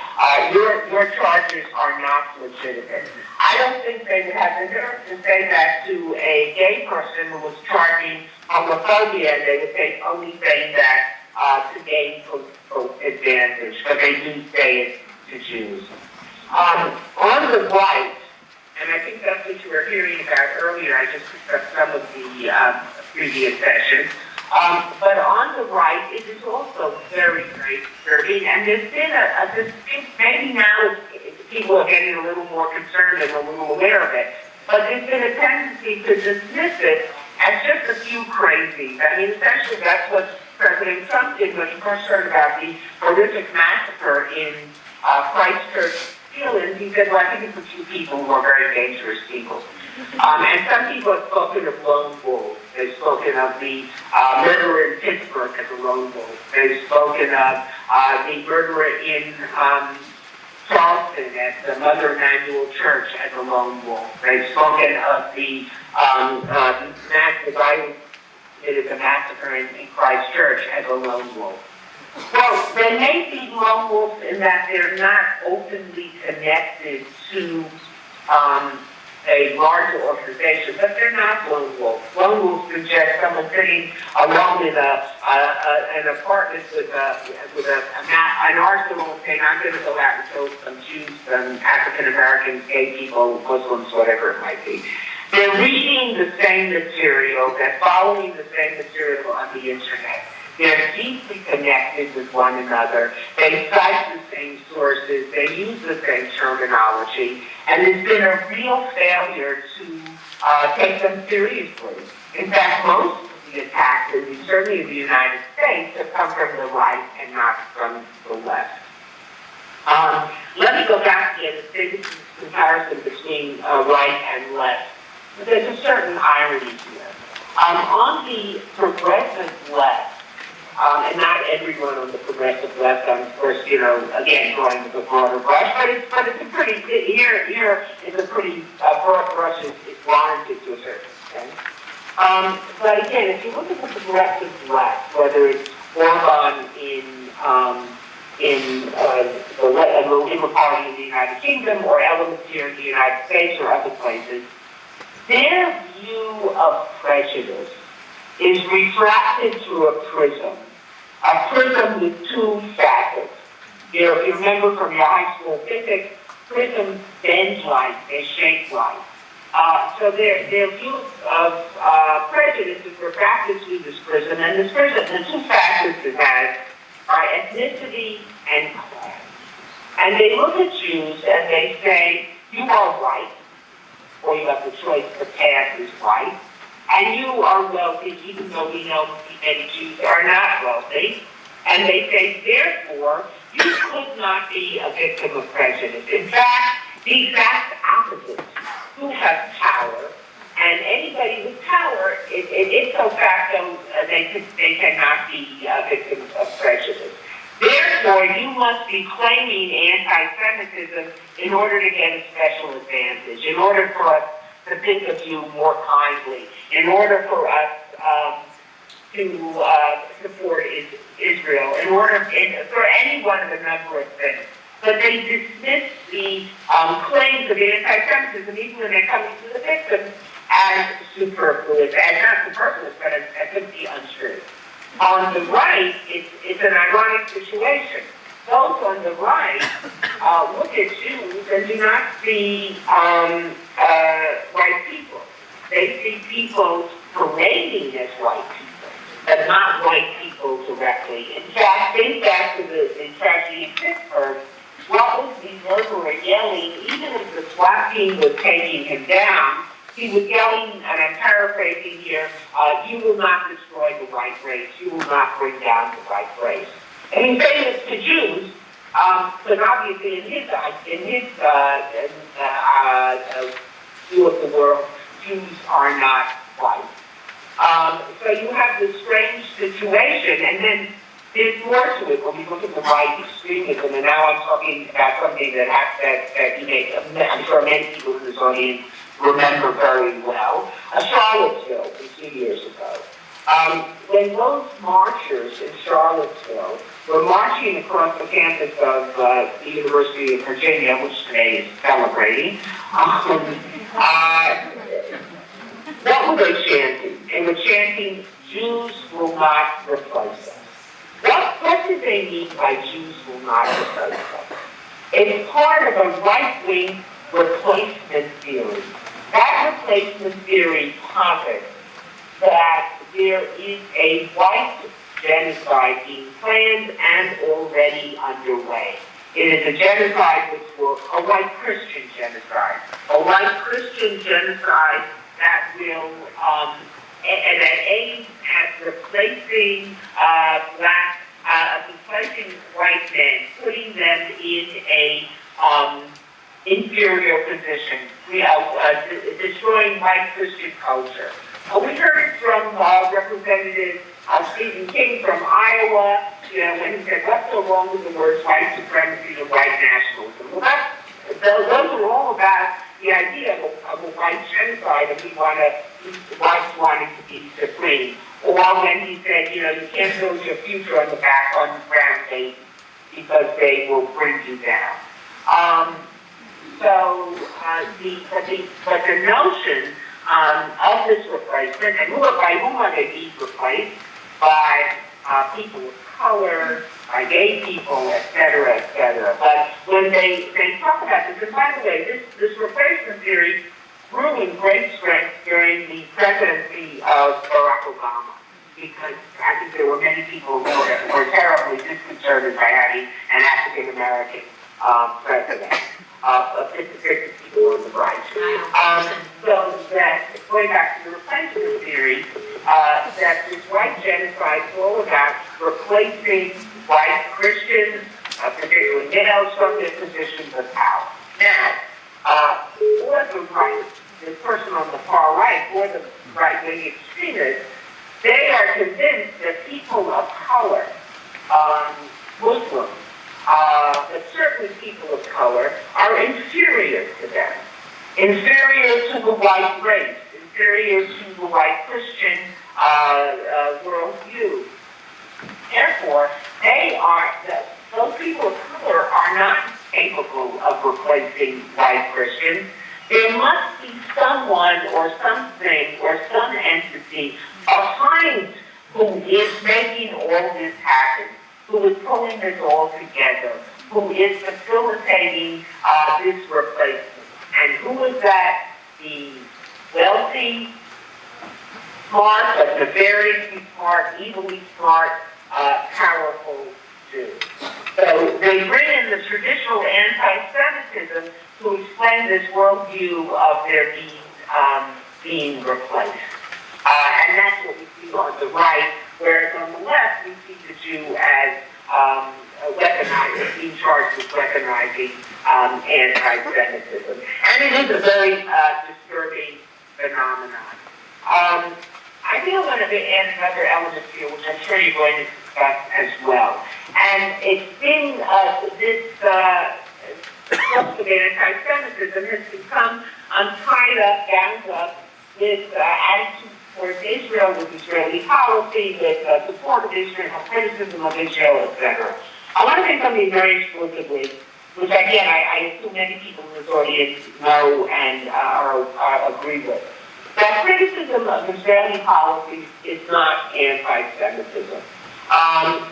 Your charges are not legitimate. I don't think they would have the nerve to say that to a gay person who was charging homophobia, and they would say only saying that to gain political advantage, but they do say it to Jews. On the right, and I think that's what you were hearing about earlier, I just picked up some of the previous sessions, but on the right, it is also very, very disturbing, and there's been a distinct, maybe now people are getting a little more concerned and a little aware of it, but there's been a tendency to dismiss it as just a few crazies. I mean, essentially that's what President Trump did when he first heard about the horrific massacre in Christchurch, England. He said, well, I think it's a few people who are very dangerous people. And some people have spoken of lone wolves. They've spoken of the murderer in Pittsburgh as a lone wolf. They've spoken of the murderer in Charlottesville at the Mother Emanuel Church as a lone wolf. They've spoken of the violence committed the massacre in Christchurch as a lone wolf. Well, they may be lone wolves in that they're not openly connected to a larger organization, but they're not lone wolves. Lone wolves suggest someone sitting alone in an apartment with an arsenal saying, I'm going to go out and kill some Jews, some African Americans, gay people, Muslims, whatever it might be. They're reading the same material, they're following the same material on the internet. They're deeply connected with one another. They cite the same sources. They use the same terminology. And there's been a real failure to take them seriously. In fact, most of the attacks, certainly in the United States, have come from the right and not from the left. Let me go back again and say this is a comparison between right and left. But there's a certain irony here. On the progressive left, and not everyone on the progressive left, I'm of course, again, drawing with a broader brush, but it's a pretty, here is a pretty broad brush is warranted to a certain extent. But again, if you look at the progressive left, whether it's Orban in the Labour Party in the United Kingdom or elements here in the United States or other places, their view of prejudice is refracted through a prism with two facets. If you remember from your high school physics, prisms bend light, they shape light. So their view of prejudice is refracted through this prism, and this prism, the two facets it has are ethnicity and class. And they look at Jews and they say, you are white, or you have the choice, the path is white, and you are wealthy, even though we know many Jews are not wealthy. And they say, therefore, you could not be a victim of prejudice. In fact, the exact opposite. You have power, and anybody with power, ipso facto, they cannot be victims of prejudice. Therefore, you must be claiming anti-Semitism in order to get a special advantage, in order for us to think of you more kindly, in order for us to support Israel, in order for any one of a number of things. But they dismiss the claims of anti-Semitism, even when they're coming to the victims, as superfluous, as not superfluous, but as simply untrue. On the right, it's an ironic situation. Those on the right look at Jews and do not see white people. They see people parading as white people, but not white people directly. In fact, think back to the tragedy in Pittsburgh. What was the murderer yelling? Even if the SWAT team was taking him down, he was yelling, and I'm paraphrasing here, you will not destroy the white race. You will not bring down the white race. And he's saying this to Jews, but obviously in his view of the world, Jews are not white. So you have this strange situation, and then there's more to it when we look at the right extremism, and now I'm talking about something that you may, I'm sure many people in this audience remember very well, Charlottesville a few years ago. When those marchers in Charlottesville were marching across the campus of the University of Virginia, which today is celebrating, what were they chanting? They were chanting, Jews will not replace us. What do they mean by Jews will not replace us? It's part of a right-wing replacement theory. That replacement theory posits that there is a white genocide being planned and already underway. It is a genocide a white Christian genocide. A white Christian genocide that will, and that aims at replacing replacing white men, putting them in a inferior position, destroying white Christian culture. We heard it from Representative Stephen King from Iowa, when he said, what's so wrong with the words white supremacy and white nationalism? Well, those are all about the idea of a white genocide, and whites wanting to be supreme. Or when he said, you can't build your future on the brown baby because they will bring you down. But the notion of this replacement, and by whom are they being replaced? By people of color, by gay people, et cetera, et cetera. But when they talk about this, and by the way, this replacement theory grew in great strength during the presidency of Barack Obama, because I think there were many people who were terribly disconcerted by having an African-American president. 50 people on the right. So that, going back to the replacement theory, that this white genocide is all about replacing white Christians, particularly males from this person on the far right, or the right-wing extremists, they are convinced that people of color, Muslims, but certainly people of color, are inferior to them, inferior to the white race, inferior to the white Christian worldview. Therefore, those people of color are not capable of replacing white Christians. There must be someone or something or some entity behind who is making all this happen, who is pulling this all together, who is facilitating this replacement. And who is that? The wealthy, smart, but nefariously smart, evilly smart, powerful Jews. So they bring in the traditional anti-Semitism to explain this worldview of their being replaced. And that's what we see on the right, whereas on the left we see the Jew as weaponized, being charged with weaponizing anti-Semitism. And it is a very disturbing phenomenon. I think I'm going to add another element here, which I'm sure you're going to discuss as well. And it's been this source of anti-Semitism has become tied up, bound up with attitudes towards Israel, with Israeli policy, with support of Israel, criticism of Israel, etc. I want to say something very exclusively, which again I assume many people in this audience know and agree with. That criticism of Israeli policies is not anti-Semitism.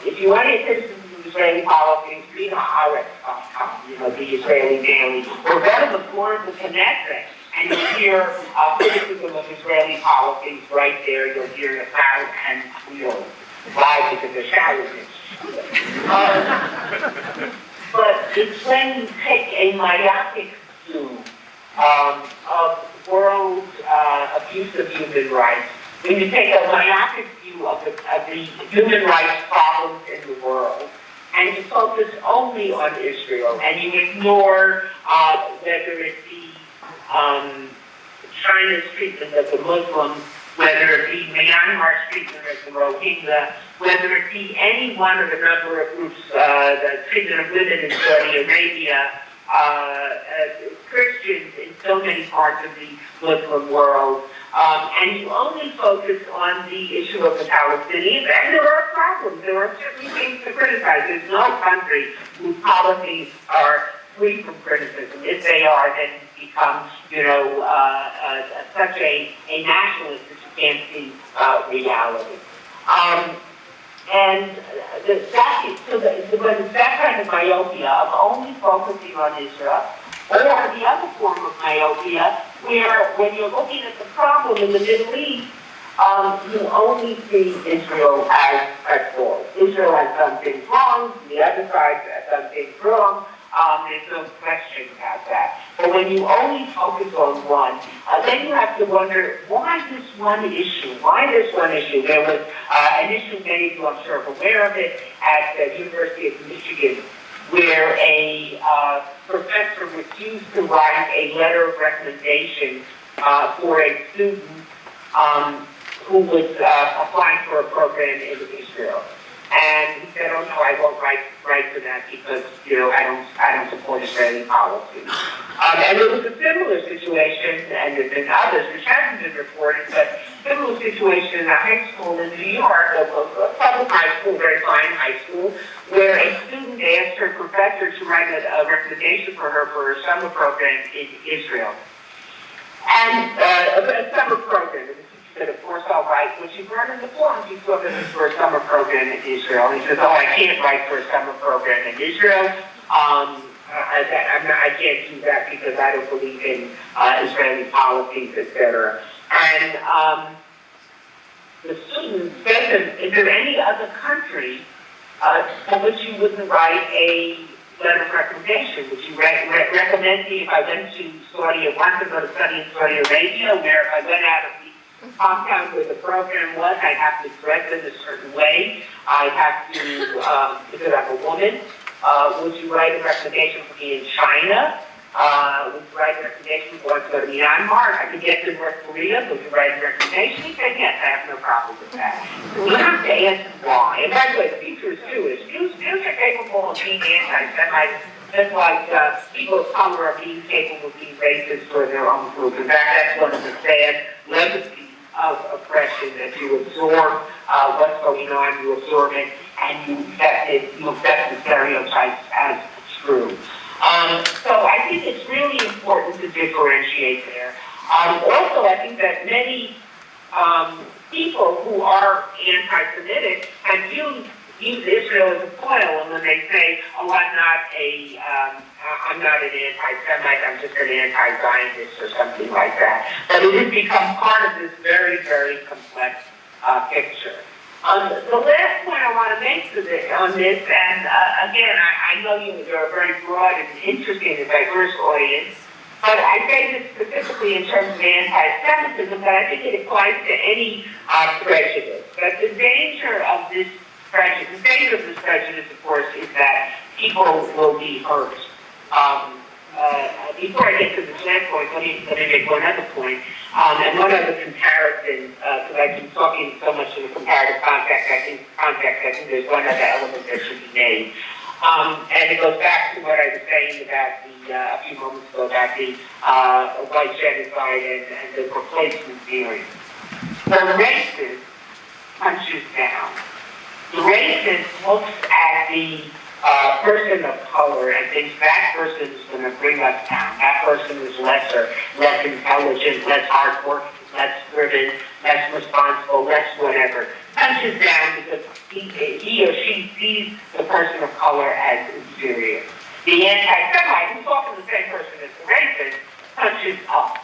If you want to get criticism of Israeli policies, read Haaretz.com, the Israeli daily, or go to the floor of the Knesset, and you'll hear criticism of Israeli policies right there. You'll hear it loud and clear. Why? Because they're shouting it. But it's when you take a myopic view of world abuse of human rights, when you take a myopic view of the human rights problems in the world, and you focus only on Israel, and you ignore whether it be China's treatment of the Muslims, whether it be Myanmar's treatment of the Rohingya, whether it be any one of a number of groups, the treatment of women in Saudi Arabia, Christians in so many parts of the Muslim world, and you only focus on the issue of the Palestinians, and there are problems. There are certainly things to criticize. There's no country whose policies are free from criticism. If they are, then it becomes, such a nationalist that you can't see reality. And when it's that kind of myopia of only focusing on Israel, or the other form of myopia, where when you're looking at the problem in the Middle East, you only see Israel as at fault. Israel has done things wrong, the other side has done things wrong. There's no question about that. But when you only focus on one, then you have to wonder, why this one issue? Why this one issue? There was an issue, many of you I'm sure are aware of it, at the University of Michigan, where a professor refused to write a letter of recommendation for a student who was applying for a program in Israel. And he said, "Oh no, I won't write for that because I don't support Israeli policy." And there was a similar situation, and there's been others which haven't been reported, but similar situation in a high school in New York, a public high school, very fine high school, where a student asked her professor to write a recommendation for her for a summer program in Israel, and a summer program. Said, of course I'll write. When she brought in the form, she saw that it was for a summer program in Israel. And he says, "Oh, I can't write for a summer program in Israel. I can't do that because I don't believe in Israeli policies, etc." And the student said, "Is there any other country for which you wouldn't write a letter of recommendation? Would you recommend me if I went to Saudi, want to go to study in Saudi Arabia, where if I went out of compound where the program was, I'd have to dress in a certain way. I'd have to, because I'm a woman, would you write a recommendation for me in China, Would you write a recommendation for us to go to Myanmar? I could get to North Korea. Would you write a recommendation? He said, yes, I have no problem with that. So we have to ask why. And by the way, the feature is Jews are capable of being anti-Semites, just like people of color are being capable of being racist for their own group. In fact, that's one of the sad legacies of oppression, that you absorb what's going on, you absorb it, and you accept the stereotypes as true. So I think it's really important to differentiate there. Also, I think that many people who are anti-Semitic have used Israel as a foil, and when they say, "Oh, I'm not an anti-Semite, I'm just an anti-Zionist," or something like that. But it has become part of this very, very complex picture. The last point I want to make on this, and again, I know you're a very broad and interesting and diverse audience, but I say this specifically in terms of anti-Semitism, but I think it applies to any prejudice. But the danger of this prejudice, of course, is that people will be hurt. Before I get to this last point, let me make one other point. And one other comparison, because I've been talking so much in the comparative context, I think there's one other element that should be made. And it goes back to what I was saying about a few moments ago, about the white genocide and the replacement theory. The racist punches down. The racist looks at the person of color and thinks that person is going to bring us down. That person is lesser, less intelligent, less hardworking, less driven, less responsible, less whatever. Punches down because he or she sees the person of color as inferior. The anti-Semite, who's often the same person as the racist, punches up.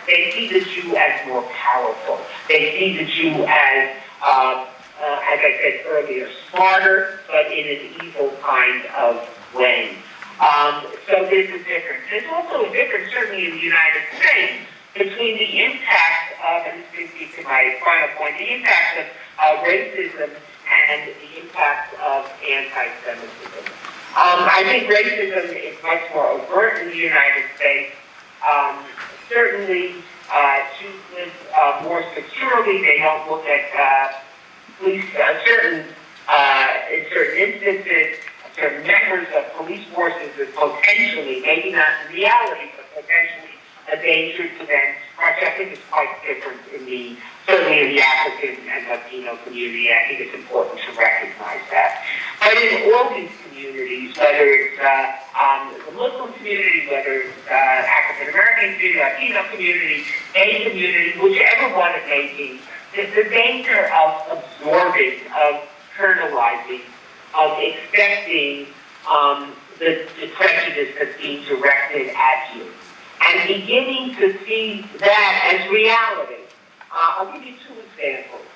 They see the Jew as more powerful. They see the Jew as I said earlier, smarter, but in an evil kind of way. So there's a difference. There's also a difference, certainly in the United States, between the impact of, and this brings me to my final point, the impact of racism and the impact of anti-Semitism. I think racism is much more overt in the United States. Certainly, Jews live more securely. They don't look at police, in certain instances, certain members of police forces is potentially, maybe not in reality, but potentially a danger to them, which I think is quite different certainly in the African and Latino community. I think it's important to recognize that. But in all these communities, whether it's the Muslim community, whether it's African American community, Latino community, gay community, whichever one it may be, the danger of absorbing, of internalizing, of accepting the prejudice that's being directed at you, and beginning to see that as reality. I'll give you two examples.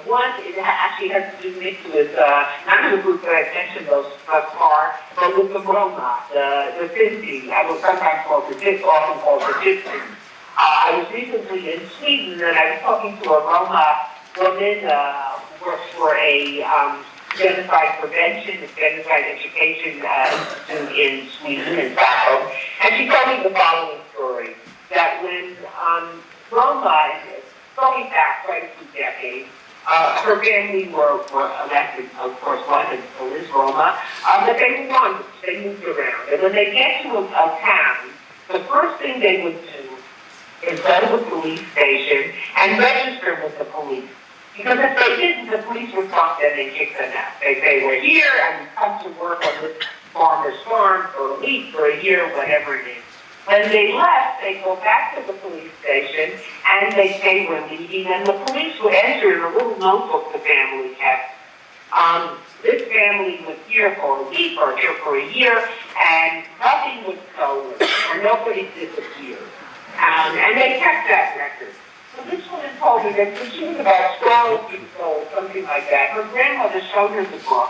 One, it actually has to do with not the group that I mentioned thus far, but with the Roma, the Sinti. I will sometimes call the often called the Gypsies. I was recently in Sweden, and I was talking to a Roma woman who works for a genocide prevention and genocide education institute in Sweden, in Stockholm, and she told me the following story, that when Roma, going back quite a few decades, her family were elected, of course, one is Roma, but they moved on, they moved around, and when they get to a town, the first thing they would do is go to the police station and register with the police. Because if they didn't, the police would stop them and kick them out. They say, we're here and we come to work on this farmer's farm for a week, for a year, whatever it is. When they left, they go back to the police station and they say we're leaving, and the police would enter in a little notebook the family kept. This family was here for a week or here for a year, and nothing was stolen, or nobody disappeared. And they kept that record. So this woman told me that when she was about 12 years old, something like that, her grandmother showed her the book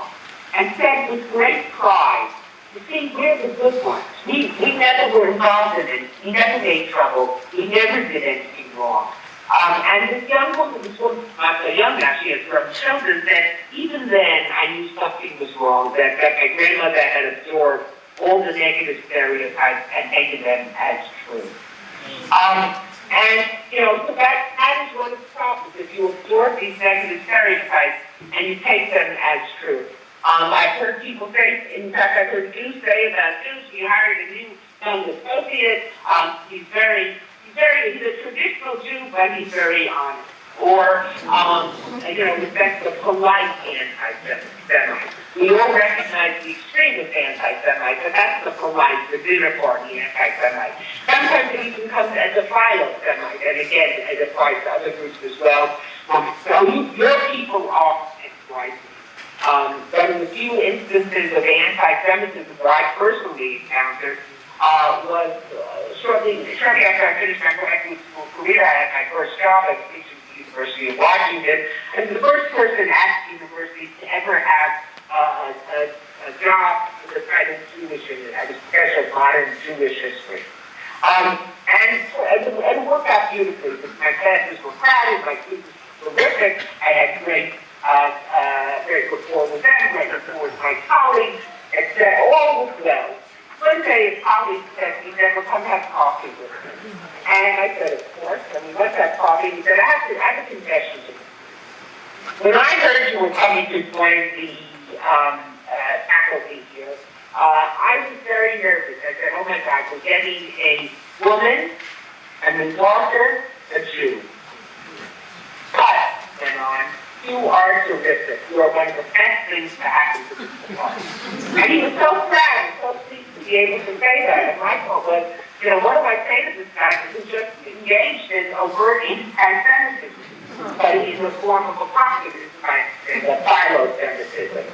and said with great pride, you see, we're the good ones. We never were involved in it. We never made trouble. We never did anything wrong. And this young woman, this woman, not so young now, she has grown children, said, even then I knew something was wrong, that my grandmother had absorbed all the negative stereotypes and taken them as true. So that is one of the problems. If you absorb these negative stereotypes and you take them as true. I've heard people say, in fact, I've heard Jews say about Jews, we hired a new young associate, he's a traditional Jew, but he's very honest. Or, that's the polite anti-Semite. We all recognize the extreme of anti-Semite, but that's the polite, the dinner party anti-Semite. Sometimes it even comes as a philo-Semite, and again, it applies to other groups as well. So your people are XYZ. But in the few instances of anti-Semitism that I personally encountered, was shortly after I finished my graduate school career, I had my first job as teaching at the University of Washington, and the first person at the university to ever have a job with the title Jewish in it. I was professor of modern Jewish history. And it worked out beautifully because my classes were crowded, my students were terrific, I had great rapport with them, great rapport with my colleagues, etc. All was well. One day a colleague said, "You never come have coffee with me." And I said, "Of course." And we went to have coffee. He said, I have a confession to make. When I heard you were coming to join the faculty here, I was very nervous. I said, "Oh my God, we're getting a woman and the daughter, a Jew." But, went on, "You are terrific. You are one of the best things to happen to me." And he was so proud and so pleased to be able to say that. And my thought was, what do I say to this guy who's just engaged in overt anti-Semitism? But in the form of a populism, a philo-Semitism.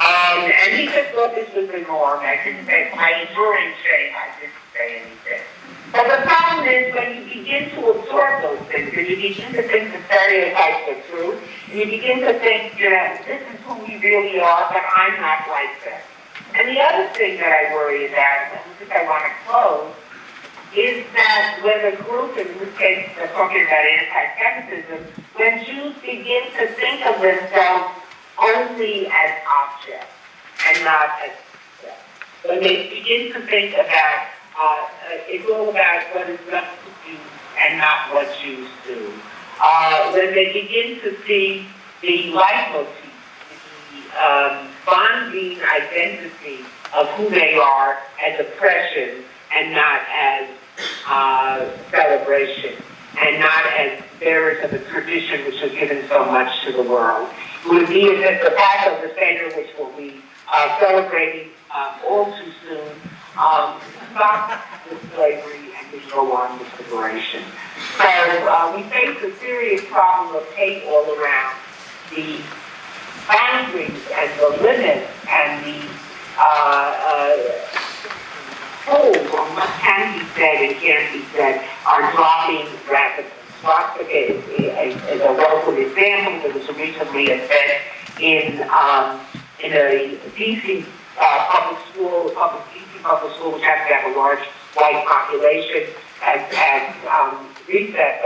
And he just thought this was the norm. I didn't say, my enduring shame, I didn't say anything. But the problem is when you begin to absorb those things, and you begin to think the stereotypes are true, and you begin to think, this is who we really are, but I'm not like that. And the other thing that I worry about, and I think I want to close, is that when a group, in this case, they're talking about anti-Semitism, when Jews begin to think of themselves only as objects and not as subjects, when they begin to think about it's all about what is left to Jews and not what Jews do. When they begin to see the leitmotif, the bonding identity of who they are as oppression and not as celebration, and not as bearers of a tradition which has given so much to the world. It would be as if the Passover Seder, which will be celebrating all too soon, stop with slavery and we go on with liberation. So we face a serious problem of hate all around. The boundaries and the limits and the holes on what can be said and can't be said are dropping rapidly. Swastika is a welcome example. There was recently an event in a DC public school, DC public school, which has to have a large white population, as recess,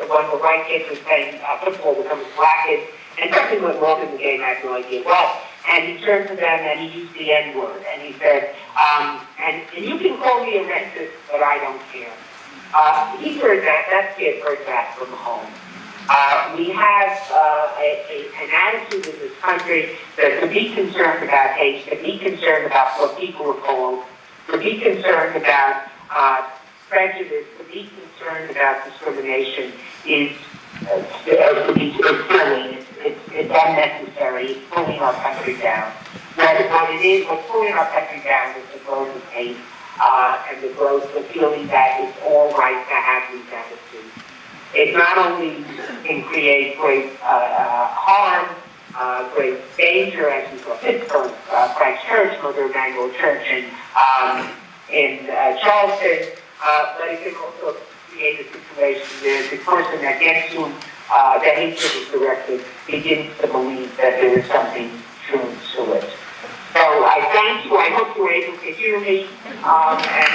one of the white kids was playing football with some black kids, and something went wrong in the game, I have no idea what. And he turned to them and he used the N-word, and he said, and you can call me a racist, but I don't care. He heard that kid heard that from home. We have an attitude in this country that to be concerned about hate, to be concerned about what people are called, to be concerned about prejudice, to be concerned about discrimination is silly. It's unnecessary. It's pulling our country down. What's pulling our country down is the growth of hate and the growth of feeling that it's all right to have these attitudes. It not only can create great harm, great danger, as we saw Pittsburgh, Christ Church, Mother Emanuel Church in Charleston, but it can also create a situation where the person that gets whom the hatred is directed begins to believe that there is something true to it. So I thank you. I hope you were able to hear me, and